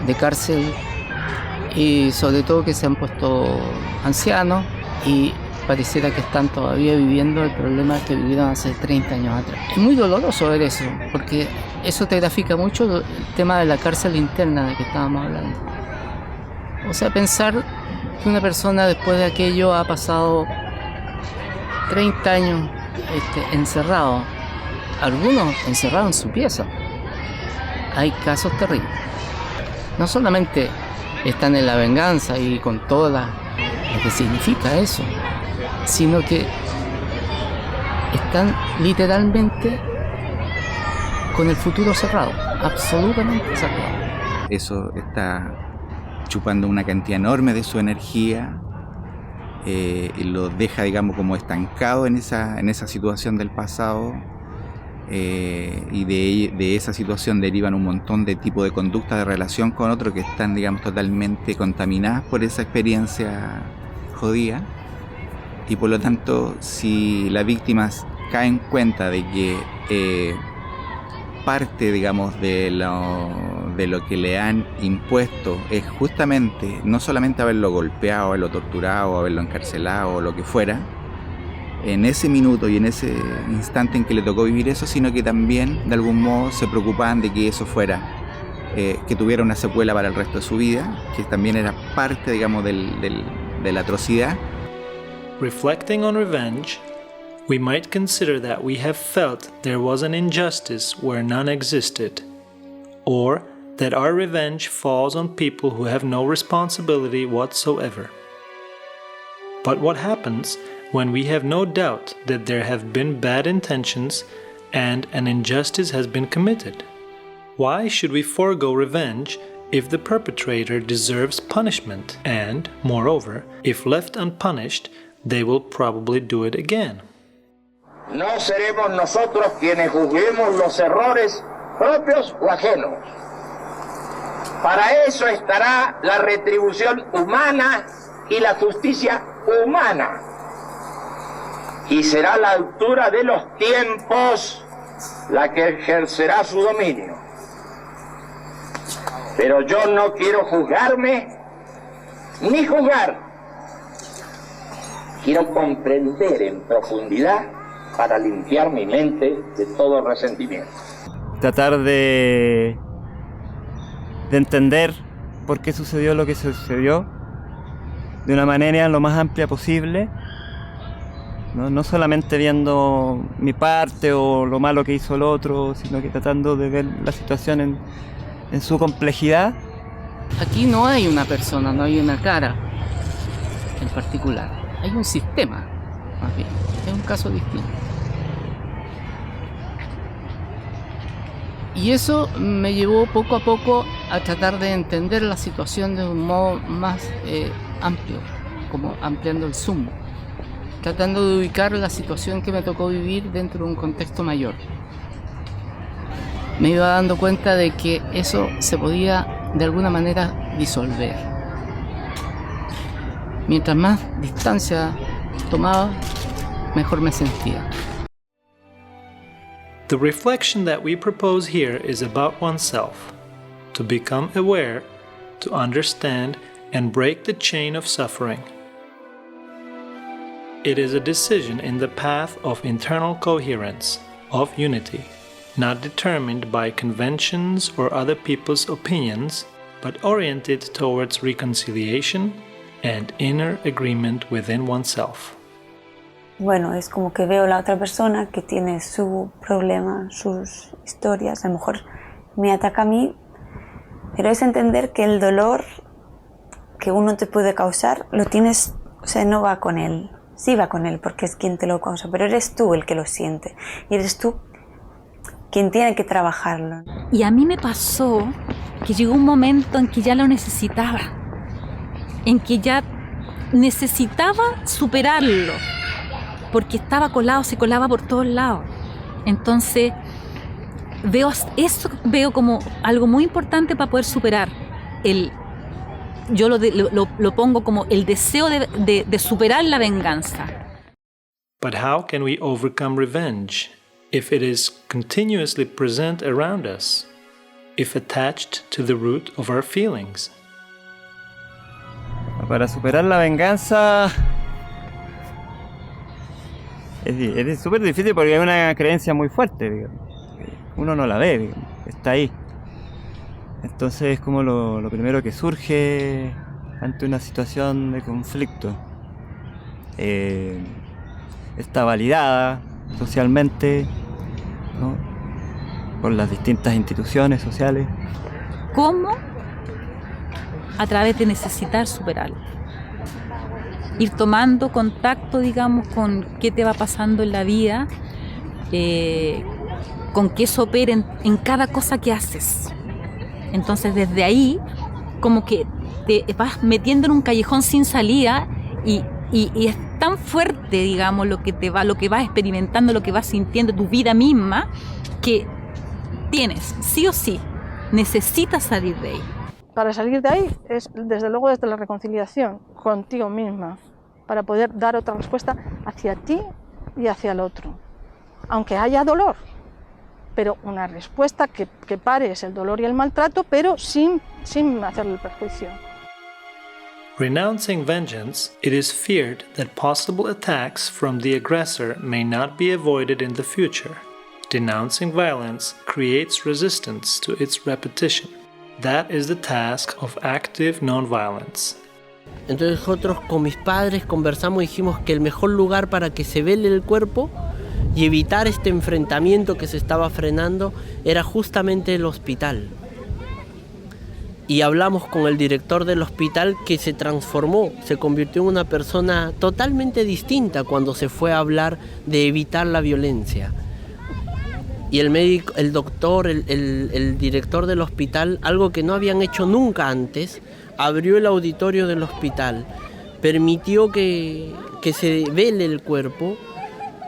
de cárcel, y sobre todo que se han puesto ancianos y pareciera que están todavía viviendo el problema que vivieron hace 30 años atrás. Es muy doloroso ver eso, porque eso te grafica mucho el tema de la cárcel interna de que estábamos hablando. O sea, pensar que una persona después de aquello ha pasado 30 años encerrados, algunos encerrados en su pieza. Hay casos terribles. No solamente están en la venganza y con todo lo que significa eso, sino que están literalmente con el futuro cerrado, absolutamente cerrado. Eso está chupando una cantidad enorme de su energía y lo deja, digamos, como estancado en esa situación del pasado. Y de esa situación derivan un montón de tipos de conductas de relación con otros que están, digamos, totalmente contaminadas por esa experiencia jodida. Y por lo tanto, si las víctimas caen en cuenta de que parte, digamos, de lo que le han impuesto es justamente no solamente haberlo golpeado, haberlo torturado, haberlo encarcelado o lo que fuera, en ese minuto y en ese instante en que le tocó vivir eso, sino que también de algún modo se preocupaban de que eso fuera, que tuviera una secuela para el resto de su vida, que también era parte, digamos, de la atrocidad. Reflecting on revenge, we might consider that we have felt there was an injustice where none existed, or that our revenge falls on people who have no responsibility whatsoever. But what happens when we have no doubt that there have been bad intentions and an injustice has been committed? Why should we forego revenge if the perpetrator deserves punishment and, moreover, if left unpunished, they will probably do it again? No seremos nosotros quienes juzguemos los errores propios o ajenos. Para eso estará la retribución humana y la justicia humana. Y será la altura de los tiempos la que ejercerá su dominio. Pero yo no quiero juzgarme ni juzgar. Quiero comprender en profundidad para limpiar mi mente de todo resentimiento. Tratar de entender por qué sucedió lo que sucedió de una manera lo más amplia posible. No solamente viendo mi parte o lo malo que hizo el otro, sino que tratando de ver la situación en su complejidad. Aquí no hay una persona, no hay una cara en particular, hay un sistema, más bien, es un caso distinto. Y eso me llevó poco a poco a tratar de entender la situación de un modo más amplio, como ampliando el zoom, tratando de ubicar la situación que me tocó vivir dentro de un contexto mayor. Me iba dando cuenta de que eso se podía de alguna manera disolver. Mientras más distancia tomaba, mejor me sentía. The reflection that we propose here is about oneself, to become aware, to understand, and break the chain of suffering. It is a decision in the path of internal coherence, of unity, not determined by conventions or other people's opinions, but oriented towards reconciliation and inner agreement within oneself. Bueno, es como que veo a la otra persona que tiene su problema, sus historias, a lo mejor me ataca a mí, pero es entender que el dolor que uno te puede causar, lo tienes, o sea, no va con él. Sí va con él porque es quien te lo causa, pero eres tú el que lo siente y eres tú quien tiene que trabajarlo. Y a mí me pasó que llegó un momento en que ya lo necesitaba, en que ya necesitaba superarlo, porque estaba colado, se colaba por todos lados. Entonces veo como algo muy importante para poder superar yo lo pongo como el deseo de superar la venganza. But how can we overcome revenge if it is continuously present around us, if attached to the root of our feelings? Para superar la venganza es súper difícil porque hay una creencia muy fuerte, digamos. Uno no la ve, digamos, está ahí. Entonces es como lo primero que surge ante una situación de conflicto. Está validada socialmente, ¿no? Por las distintas instituciones sociales. ¿Cómo? A través de necesitar superarlo. Ir tomando contacto, digamos, con qué te va pasando en la vida, con qué eso opera en cada cosa que haces. Entonces, desde ahí, como que te vas metiendo en un callejón sin salida y es tan fuerte, digamos, lo que vas experimentando, lo que vas sintiendo, tu vida misma, que tienes, sí o sí, necesitas salir de ahí. Para salir de ahí es, desde luego, desde la reconciliación contigo misma, para poder dar otra respuesta hacia ti y hacia el otro. Aunque haya dolor, pero una respuesta que pares el dolor y el maltrato, pero sin hacerle el perjuicio. Renouncing vengeance, it is feared that possible attacks from the aggressor may not be avoided in the future. Denouncing violence creates resistance to its repetition. That is the task of active nonviolence. Entonces nosotros con mis padres conversamos y dijimos que el mejor lugar para que se vele el cuerpo y evitar este enfrentamiento que se estaba frenando era justamente el hospital. Y hablamos con el director del hospital, que se transformó, se convirtió en una persona totalmente distinta cuando se fue a hablar de evitar la violencia. Y el médico, el doctor, el director del hospital, algo que no habían hecho nunca antes, abrió el auditorio del hospital, permitió que se vele el cuerpo,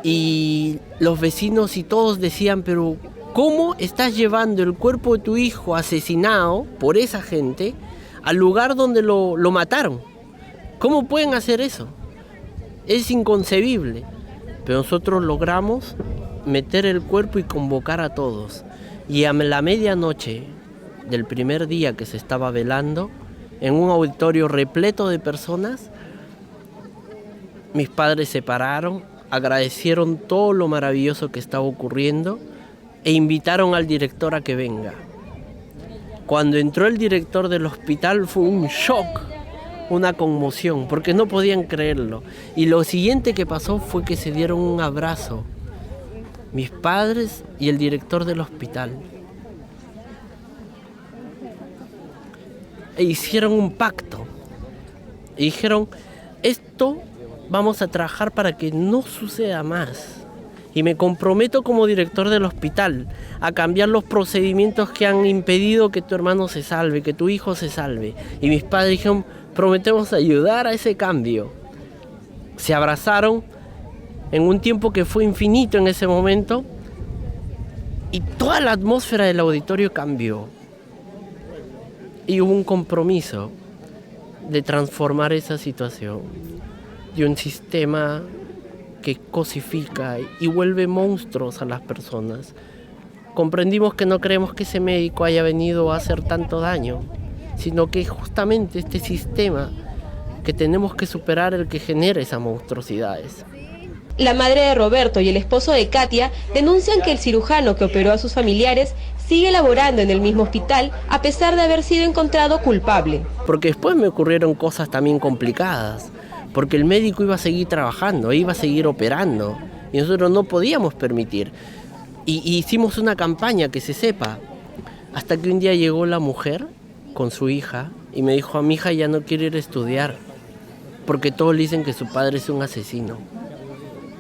y los vecinos y todos decían, pero ¿cómo estás llevando el cuerpo de tu hijo asesinado por esa gente al lugar donde lo mataron? ¿Cómo pueden hacer eso? Es inconcebible. Pero nosotros logramos meter el cuerpo y convocar a todos. Y a la medianoche del primer día que se estaba velando, en un auditorio repleto de personas, mis padres se pararon, agradecieron todo lo maravilloso que estaba ocurriendo e invitaron al director a que venga. Cuando entró el director del hospital fue un shock, una conmoción, porque no podían creerlo. Y lo siguiente que pasó fue que se dieron un abrazo, mis padres y el director del hospital. E hicieron un pacto. Y dijeron, esto vamos a trabajar para que no suceda más. Y me comprometo como director del hospital a cambiar los procedimientos que han impedido que tu hermano se salve, que tu hijo se salve. Y mis padres dijeron, prometemos ayudar a ese cambio. Se abrazaron en un tiempo que fue infinito en ese momento, y toda la atmósfera del auditorio cambió. Y hubo un compromiso de transformar esa situación de un sistema que cosifica y vuelve monstruos a las personas. Comprendimos que no creemos que ese médico haya venido a hacer tanto daño, sino que justamente este sistema que tenemos que superar el que genera esas monstruosidades. La madre de Roberto y el esposo de Katia denuncian que el cirujano que operó a sus familiares sigue laborando en el mismo hospital a pesar de haber sido encontrado culpable. Porque después me ocurrieron cosas también complicadas, porque el médico iba a seguir trabajando, iba a seguir operando, y nosotros no podíamos permitir. Y hicimos una campaña, que se sepa, hasta que un día llegó la mujer con su hija y me dijo, a mi hija ya no quiere ir a estudiar, porque todos le dicen que su padre es un asesino.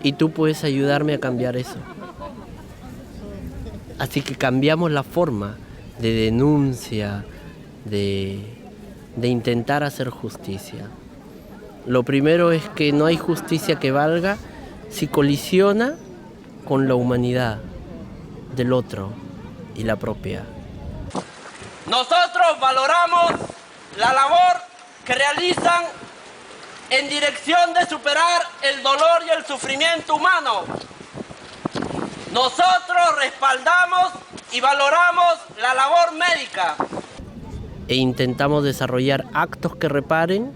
Y tú puedes ayudarme a cambiar eso. Así que cambiamos la forma de denuncia, de intentar hacer justicia. Lo primero es que no hay justicia que valga si colisiona con la humanidad del otro y la propia. Nosotros valoramos la labor que realizan en dirección de superar el dolor y el sufrimiento humano. Nosotros respaldamos y valoramos la labor médica. E intentamos desarrollar actos que reparen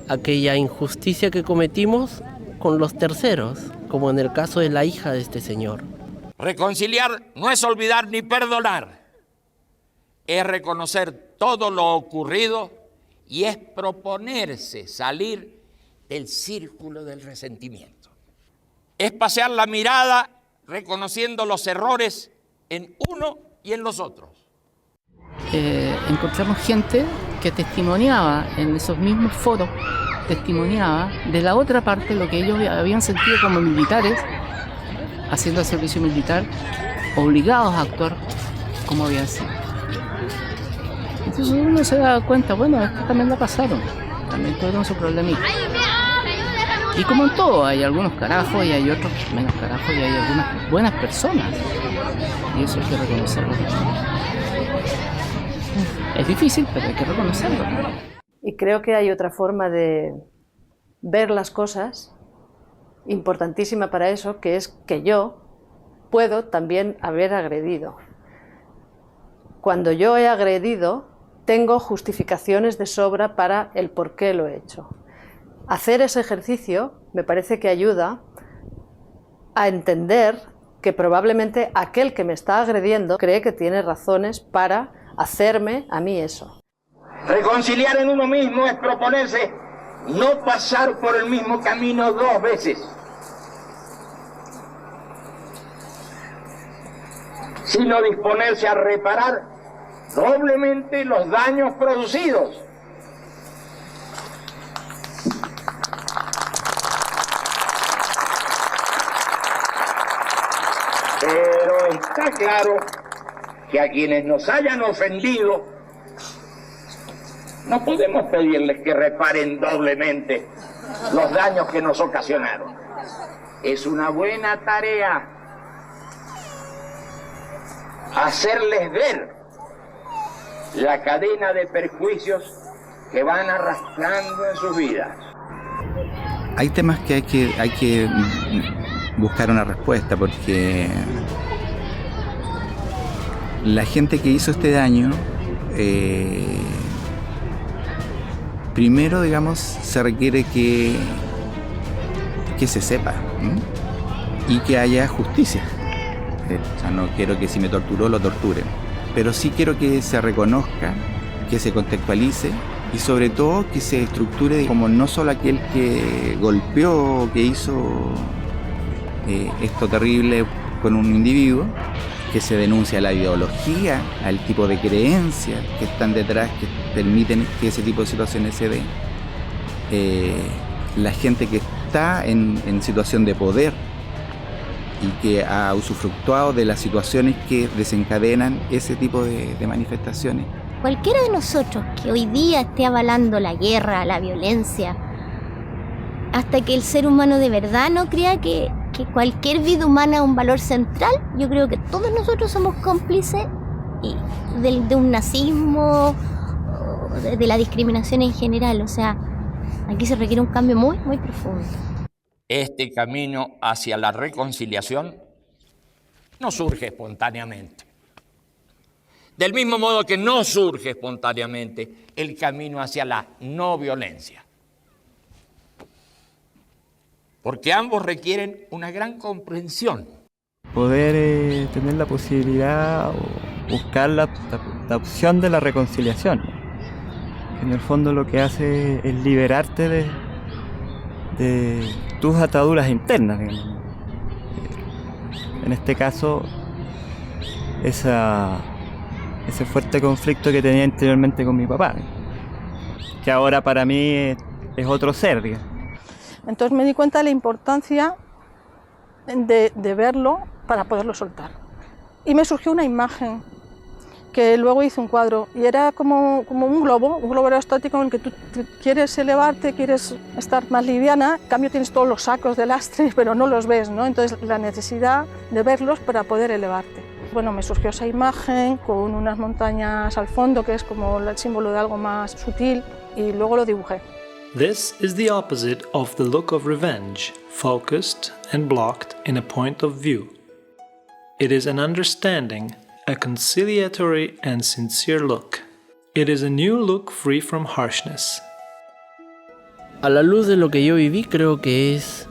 aquella injusticia que cometimos con los terceros, como en el caso de la hija de este señor. Reconciliar no es olvidar ni perdonar, es reconocer todo lo ocurrido y es proponerse salir del círculo del resentimiento. es pasear la mirada reconociendo los errores en uno y en los otros. Encontramos gente que testimoniaba en esos mismos foros, testimoniaba de la otra parte lo que ellos habían sentido como militares, haciendo el servicio militar, obligados a actuar como habían sido. Entonces uno se da cuenta, bueno, esto también la pasaron, también tuvieron su problemita. Y como en todo, hay algunos carajos y hay otros menos carajos y hay algunas buenas personas. Y eso hay que reconocerlo. Es difícil, pero hay que reconocerlo. Y creo que hay otra forma de ver las cosas, importantísima para eso, que es que yo puedo también haber agredido. Cuando yo he agredido, tengo justificaciones de sobra para el por qué lo he hecho. Hacer ese ejercicio me parece que ayuda a entender que probablemente aquel que me está agrediendo cree que tiene razones para hacerme a mí eso. Reconciliar en uno mismo es proponerse no pasar por el mismo camino 2 veces, sino disponerse a reparar doblemente los daños producidos. Pero está claro que a quienes nos hayan ofendido no podemos pedirles que reparen doblemente los daños que nos ocasionaron. Es una buena tarea hacerles ver la cadena de perjuicios que van arrastrando en sus vidas. Hay temas que hay que buscar una respuesta, porque la gente que hizo este daño, primero, digamos, se requiere que se sepa, ¿no? Y que haya justicia. O sea, no quiero que si me torturó, lo torturen, pero sí quiero que se reconozca, que se contextualice y sobre todo que se estructure como no solo aquel que golpeó, que hizo esto terrible con un individuo, que se denuncia la ideología, al tipo de creencias que están detrás, que permiten que ese tipo de situaciones se den, la gente que está en situación de poder y que ha usufructuado de las situaciones que desencadenan ese tipo de manifestaciones. Cualquiera de nosotros que hoy día esté avalando la guerra, la violencia, hasta que el ser humano de verdad no crea que cualquier vida humana es un valor central, yo creo que todos nosotros somos cómplices de un nazismo, de la discriminación en general. O sea, aquí se requiere un cambio muy, muy profundo. Este camino hacia la reconciliación no surge espontáneamente. Del mismo modo que no surge espontáneamente el camino hacia la no violencia. Porque ambos requieren una gran comprensión. Poder tener la posibilidad o buscar la opción de la reconciliación. En el fondo lo que hace es liberarte de tus ataduras internas, digamos. En este caso, ese fuerte conflicto que tenía interiormente con mi papá, que ahora para mí es otro ser, digamos. Entonces me di cuenta de la importancia de verlo para poderlo soltar. Y me surgió una imagen que luego hice un cuadro y era como un globo aerostático en el que tú quieres elevarte, quieres estar más liviana, en cambio tienes todos los sacos de lastre, pero no los ves, ¿no? Entonces la necesidad de verlos para poder elevarte. Bueno, me surgió esa imagen con unas montañas al fondo, que es como el símbolo de algo más sutil, y luego lo dibujé. This is the opposite of the look of revenge, focused and blocked in a point of view. It is an understanding, a conciliatory and sincere look. It is a new look free from harshness. A la luz de lo que yo viví, creo que es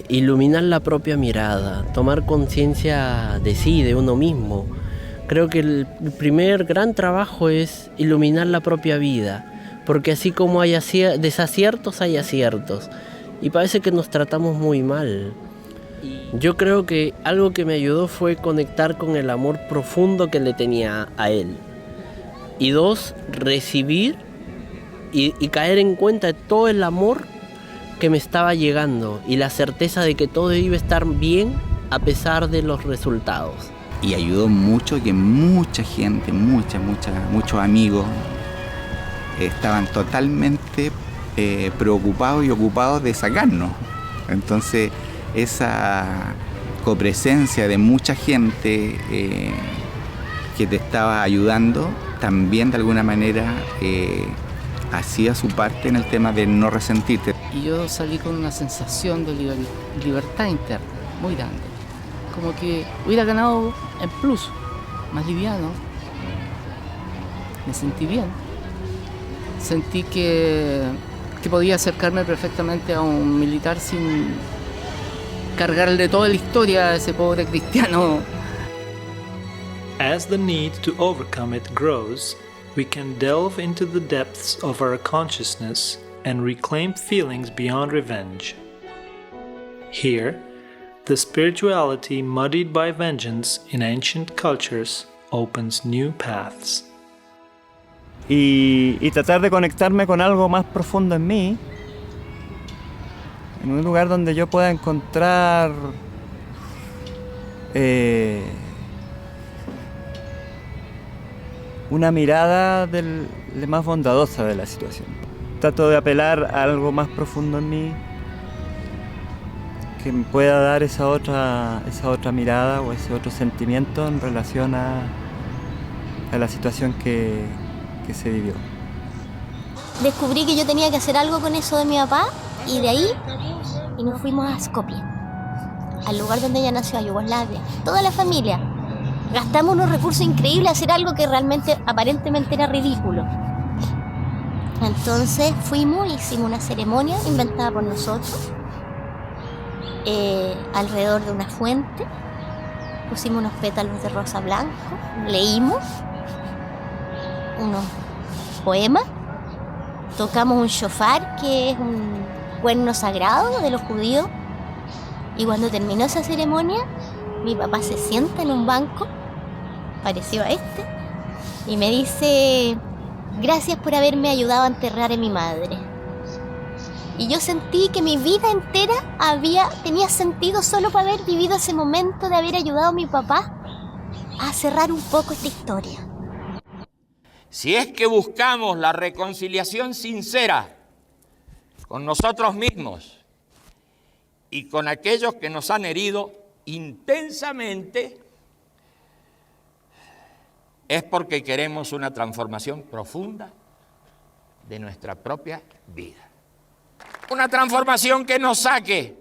iluminar la propia mirada, tomar conciencia de sí, de uno mismo. Creo que el primer gran trabajo es iluminar la propia vida, porque así como hay desaciertos, hay aciertos. y parece que nos tratamos muy mal. Yo creo que algo que me ayudó fue conectar con el amor profundo que le tenía a él. Y 2, recibir y caer en cuenta de todo el amor que me estaba llegando y la certeza de que todo iba a estar bien a pesar de los resultados. Y ayudó mucho que mucha gente, muchos amigos estaban totalmente preocupados y ocupados de sacarnos. Entonces, esa copresencia de mucha gente que te estaba ayudando, también de alguna manera hacía su parte en el tema de no resentirte. Y yo salí con una sensación de libertad interna muy grande. Como que hubiera ganado en plus, más liviano. Me sentí bien. Sentí que podía acercarme perfectamente a un militar sin cargarle toda la historia a ese pobre cristiano. As the need to overcome it grows, we can delve into the depths of our consciousness and reclaim feelings beyond revenge. Here, the spirituality muddied by vengeance in ancient cultures opens new paths. Y tratar de conectarme con algo más profundo en mí, en un lugar donde yo pueda encontrar una mirada más bondadosa de la situación. Trato de apelar a algo más profundo en mí que me pueda dar esa otra mirada o ese otro sentimiento en relación a la situación que se vivió. Descubrí que yo tenía que hacer algo con eso de mi papá y de ahí nos fuimos a Skopje, al lugar donde ella nació, a Yugoslavia, toda la familia. Gastamos unos recursos increíbles a hacer algo que realmente, aparentemente era ridículo. Entonces fuimos, hicimos una ceremonia inventada por nosotros, alrededor de una fuente, pusimos unos pétalos de rosa blanco, leímos unos poemas, tocamos un shofar, que es un cuerno sagrado de los judíos, y cuando terminó esa ceremonia, mi papá se sienta en un banco, parecido a este, y me dice: gracias por haberme ayudado a enterrar a mi madre. Y yo sentí que mi vida entera tenía sentido solo por haber vivido ese momento de haber ayudado a mi papá a cerrar un poco esta historia. Si es que buscamos la reconciliación sincera con nosotros mismos y con aquellos que nos han herido intensamente, es porque queremos una transformación profunda de nuestra propia vida. Una transformación que nos saque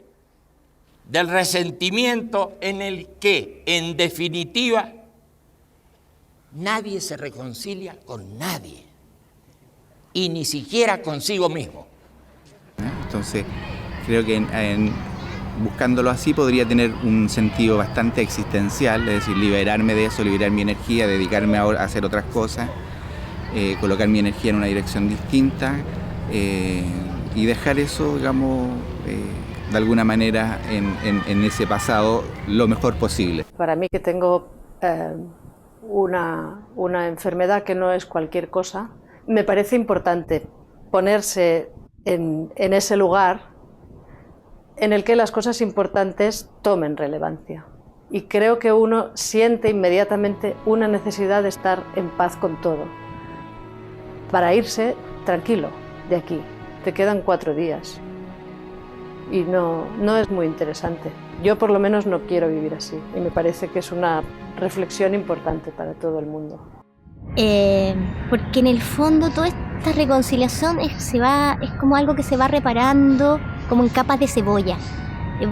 del resentimiento en el que, en definitiva, nadie se reconcilia con nadie, y ni siquiera consigo mismo. Entonces, creo que buscándolo así podría tener un sentido bastante existencial, es decir, liberarme de eso, liberar mi energía, dedicarme a hacer otras cosas, colocar mi energía en una dirección distinta y dejar eso, digamos, de alguna manera en ese pasado lo mejor posible. Para mí, que tengo una enfermedad que no es cualquier cosa, me parece importante ponerse en ese lugar en el que las cosas importantes tomen relevancia. Y creo que uno siente inmediatamente una necesidad de estar en paz con todo, para irse tranquilo de aquí. Te quedan 4 días y no es muy interesante. Yo por lo menos no quiero vivir así, y me parece que es una reflexión importante para todo el mundo. Porque en el fondo toda esta reconciliación es como algo que se va reparando como en capas de cebolla.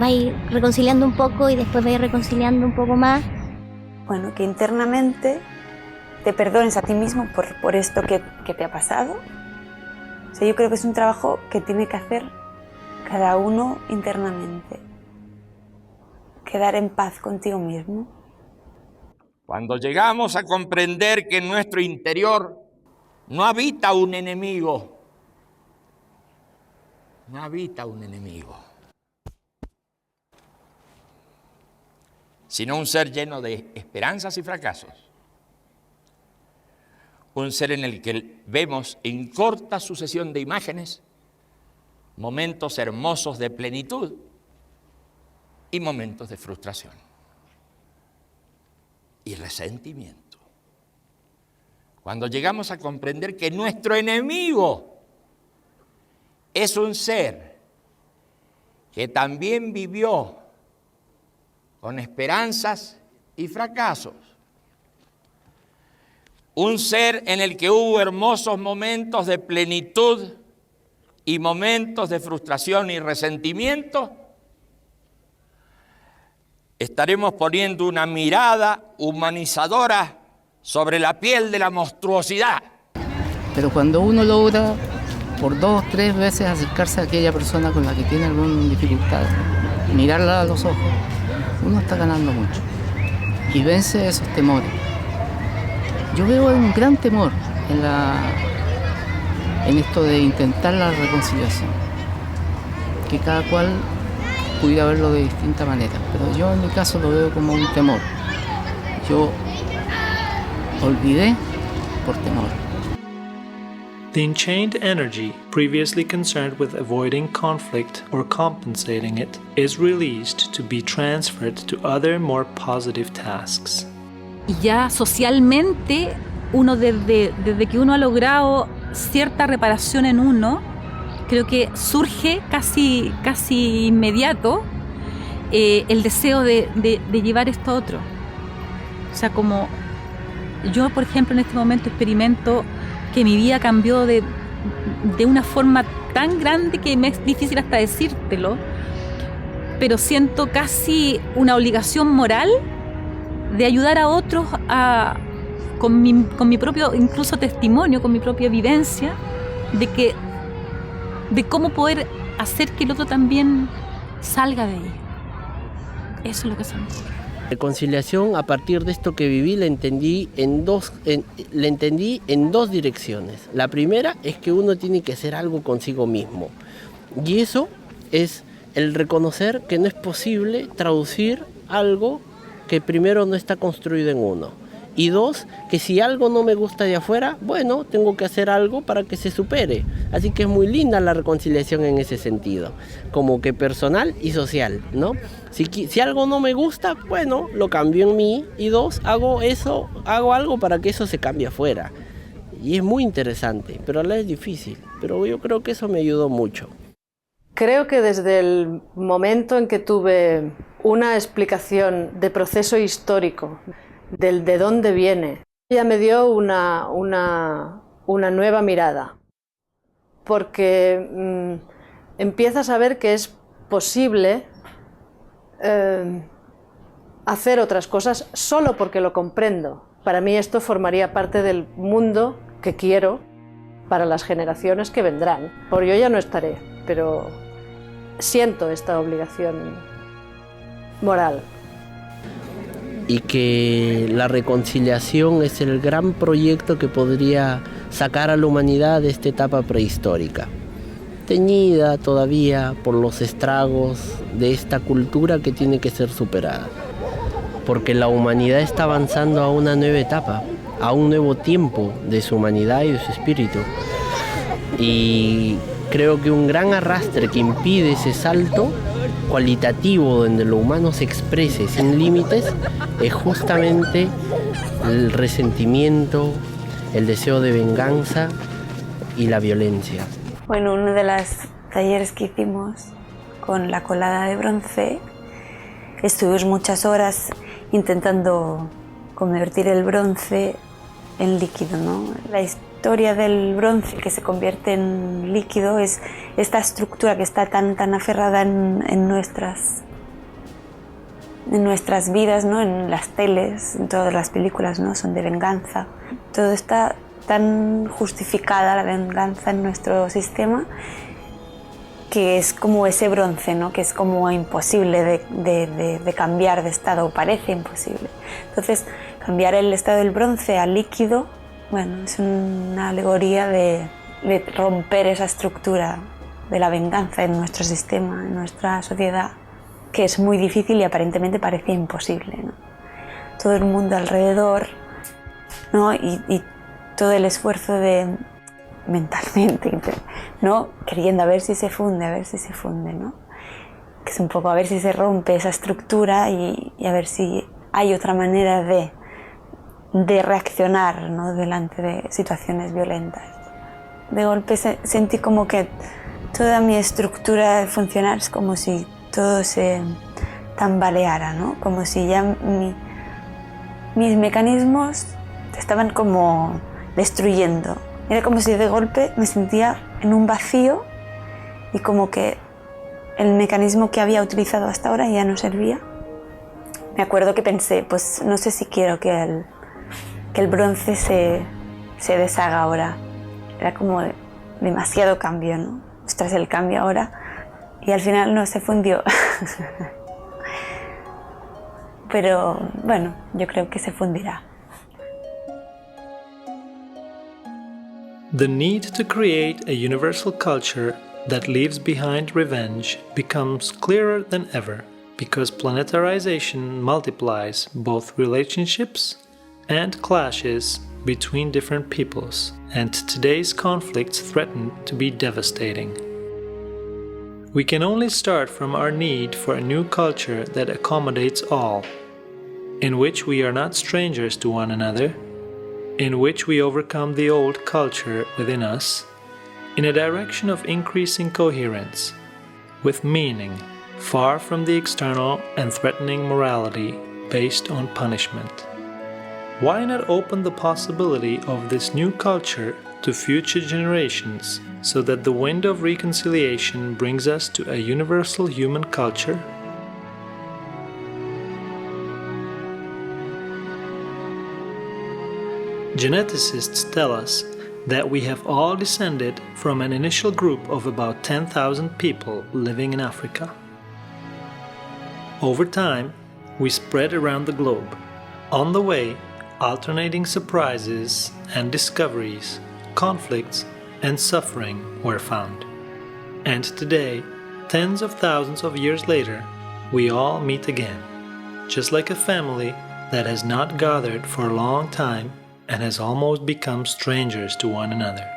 Va a ir reconciliando un poco y después va a ir reconciliando un poco más. Bueno, que internamente te perdones a ti mismo por esto que te ha pasado. O sea, yo creo que es un trabajo que tiene que hacer cada uno internamente. Quedar en paz contigo mismo. Cuando llegamos a comprender que en nuestro interior no habita un enemigo, no habita un enemigo, sino un ser lleno de esperanzas y fracasos. Un ser en el que vemos en corta sucesión de imágenes momentos hermosos de plenitud y momentos de frustración y resentimiento. Cuando llegamos a comprender que nuestro enemigo es un ser que también vivió con esperanzas y fracasos, un ser en el que hubo hermosos momentos de plenitud y momentos de frustración y resentimiento, estaremos poniendo una mirada humanizadora sobre la piel de la monstruosidad. Pero cuando uno logra por 2 o 3 veces acercarse a aquella persona con la que tiene alguna dificultad, mirarla a los ojos, uno está ganando mucho y vence esos temores. Yo veo un gran temor en esto de intentar la reconciliación, que cada cual pudiera verlo de distinta manera, pero yo en mi caso lo veo como un temor. Yo olvidé por temor. The enchained energy, previously concerned with avoiding conflict or compensating it, is released to be transferred to other more positive tasks. Y ya socialmente, uno desde que uno ha logrado cierta reparación en uno, creo que surge casi inmediato el deseo de llevar esto a otro. O sea, como yo, por ejemplo, en este momento experimento que mi vida cambió de una forma tan grande que me es difícil hasta decírtelo, pero siento casi una obligación moral de ayudar a otros con mi propio incluso testimonio, con mi propia vivencia, de cómo poder hacer que el otro también salga de ahí. Eso es lo que se me ocurre. Reconciliación, a partir de esto que viví, la entendí en dos direcciones. La primera es que uno tiene que hacer algo consigo mismo. Y eso es el reconocer que no es posible traducir algo que primero no está construido en uno. Y 2, que si algo no me gusta de afuera, bueno, tengo que hacer algo para que se supere. Así que es muy linda la reconciliación en ese sentido, como que personal y social, ¿no? Si algo no me gusta, bueno, lo cambio en mí, y 2, hago algo para que eso se cambie afuera. Y es muy interesante, pero a la vez es difícil. Pero yo creo que eso me ayudó mucho. Creo que desde el momento en que tuve una explicación de proceso histórico, del de dónde viene, ella me dio una nueva mirada, porque empiezas a ver que es posible hacer otras cosas solo porque lo comprendo. Para mí esto formaría parte del mundo que quiero para las generaciones que vendrán. Por yo ya no estaré, pero siento esta obligación moral. Y que la reconciliación es el gran proyecto que podría sacar a la humanidad de esta etapa prehistórica, teñida todavía por los estragos de esta cultura que tiene que ser superada, porque la humanidad está avanzando a una nueva etapa, a un nuevo tiempo de su humanidad y de su espíritu, y creo que un gran arrastre que impide ese salto cualitativo donde lo humano se exprese sin límites es justamente el resentimiento, el deseo de venganza y la violencia. Bueno, uno de los talleres que hicimos con la colada de bronce, estuvimos muchas horas intentando convertir el bronce en líquido, ¿no? La historia del bronce que se convierte en líquido es esta estructura que está tan aferrada en nuestras vidas, ¿no? En las teles, en todas las películas, ¿no? Son de venganza. Todo está tan justificada la venganza en nuestro sistema que es como ese bronce, ¿no? Que es como imposible de cambiar de estado, parece imposible. Entonces, cambiar el estado del bronce a líquido, bueno, es una alegoría de romper esa estructura de la venganza en nuestro sistema, en nuestra sociedad, que es muy difícil y aparentemente parece imposible, ¿no? Todo el mundo alrededor, ¿no? y todo el esfuerzo de mentalmente, ¿no? Queriendo a ver si se funde, ¿no? Que es un poco a ver si se rompe esa estructura y a ver si hay otra manera de reaccionar, ¿no? Delante de situaciones violentas. De golpe sentí como que toda mi estructura de funcionar es como si todo se tambaleara, ¿no? Como si ya mis mecanismos se estaban como destruyendo. Era como si de golpe me sentía en un vacío y como que el mecanismo que había utilizado hasta ahora ya no servía. Me acuerdo que pensé, pues no sé si quiero que el bronce se deshaga ahora. Era como demasiado cambio, ¿no? Ostras, el cambio ahora. Y al final no se fundió. Pero bueno, yo creo que se fundirá. The need to create a universal culture that leaves behind revenge becomes clearer than ever, because planetarization multiplies both relationships and clashes between different peoples, and today's conflicts threaten to be devastating. We can only start from our need for a new culture that accommodates all, in which we are not strangers to one another, in which we overcome the old culture within us, in a direction of increasing coherence, with meaning, far from the external and threatening morality based on punishment. Why not open the possibility of this new culture to future generations, so that the wind of reconciliation brings us to a universal human culture? Geneticists tell us that we have all descended from an initial group of about 10,000 people living in Africa. Over time, we spread around the globe. On the way, alternating surprises and discoveries, conflicts and suffering were found. And today, tens of thousands of years later, we all meet again, just like a family that has not gathered for a long time and has almost become strangers to one another.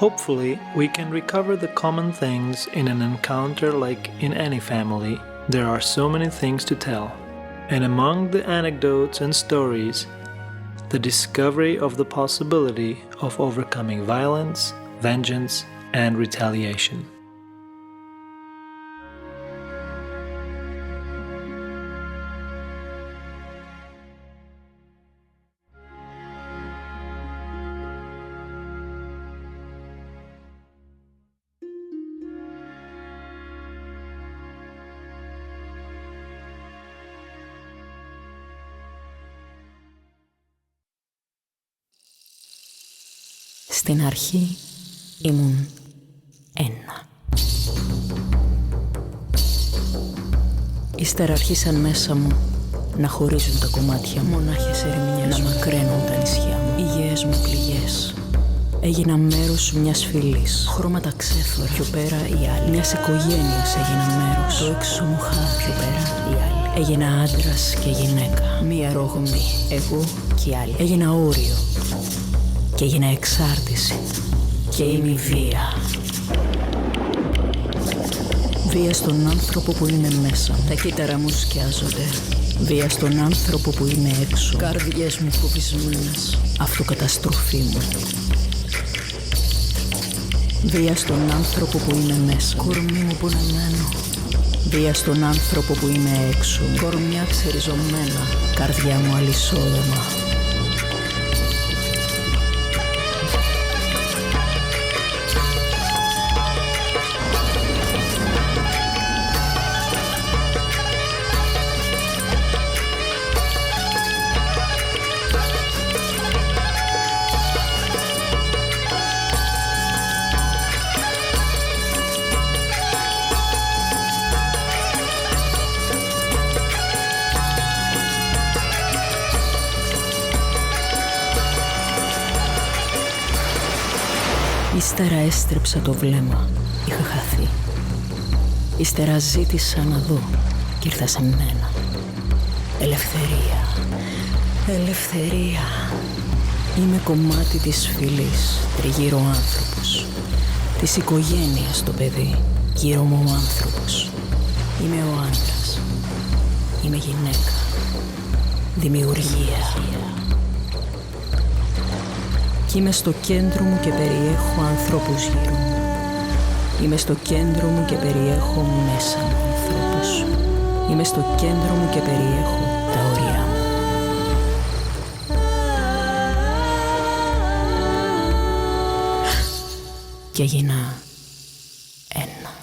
Hopefully, we can recover the common things in an encounter like in any family. There are so many things to tell, and among the anecdotes and stories, the discovery of the possibility of overcoming violence, vengeance, and retaliation. Στην αρχή ήμουν ένα. Ύστερα αρχίσαν μέσα μου να χωρίζουν τα κομμάτια μου, μονάχες ερημινιές να μακραίνουν τα νησιά μου, οι γέες μου πληγές. Έγινα μέρος μιας φυλής, χρώματα ξέφωρα, πιο πέρα οι άλλοι. Μιας οικογένειας έγινα μέρος, το έξω μου χάρη, πιο πέρα οι άλλοι. Έγινα άντρας και γυναίκα, μία ρογμή, εγώ και οι άλλοι. Έγινα όριο και έγινα εξάρτηση και είμαι η βία. Βία στον άνθρωπο που είναι μέσα. Τα κύτταρα μου σκιάζονται. Βία στον άνθρωπο που είναι έξω. Καρδιές μου φοβισμένες. Αυτοκαταστροφή μου. Βία στον άνθρωπο που είναι μέσα. Κορμί μου πονεμένο. Βία στον άνθρωπο που είναι έξω. Κορμιά ξεριζωμένα. Καρδιά μου αλυσόδομα. Ύστερα έστρεψα το βλέμμα, είχα χαθεί. Ύστερα ζήτησα να δω και ήρθα σε μένα. Ελευθερία, ελευθερία. Είμαι κομμάτι της φυλής, τριγύρω άνθρωπος. Της οικογένειας το παιδί, γύρω μου ο άνθρωπος. Είμαι ο άντρας, είμαι γυναίκα, δημιουργία. Κι είμαι στο κέντρο μου και περιέχω ανθρώπους γύρω μου. Είμαι στο κέντρο μου και περιέχω μέσα μου ανθρώπους. Είμαι στο κέντρο μου και περιέχω τα όρια μου. Και έγινα ένα.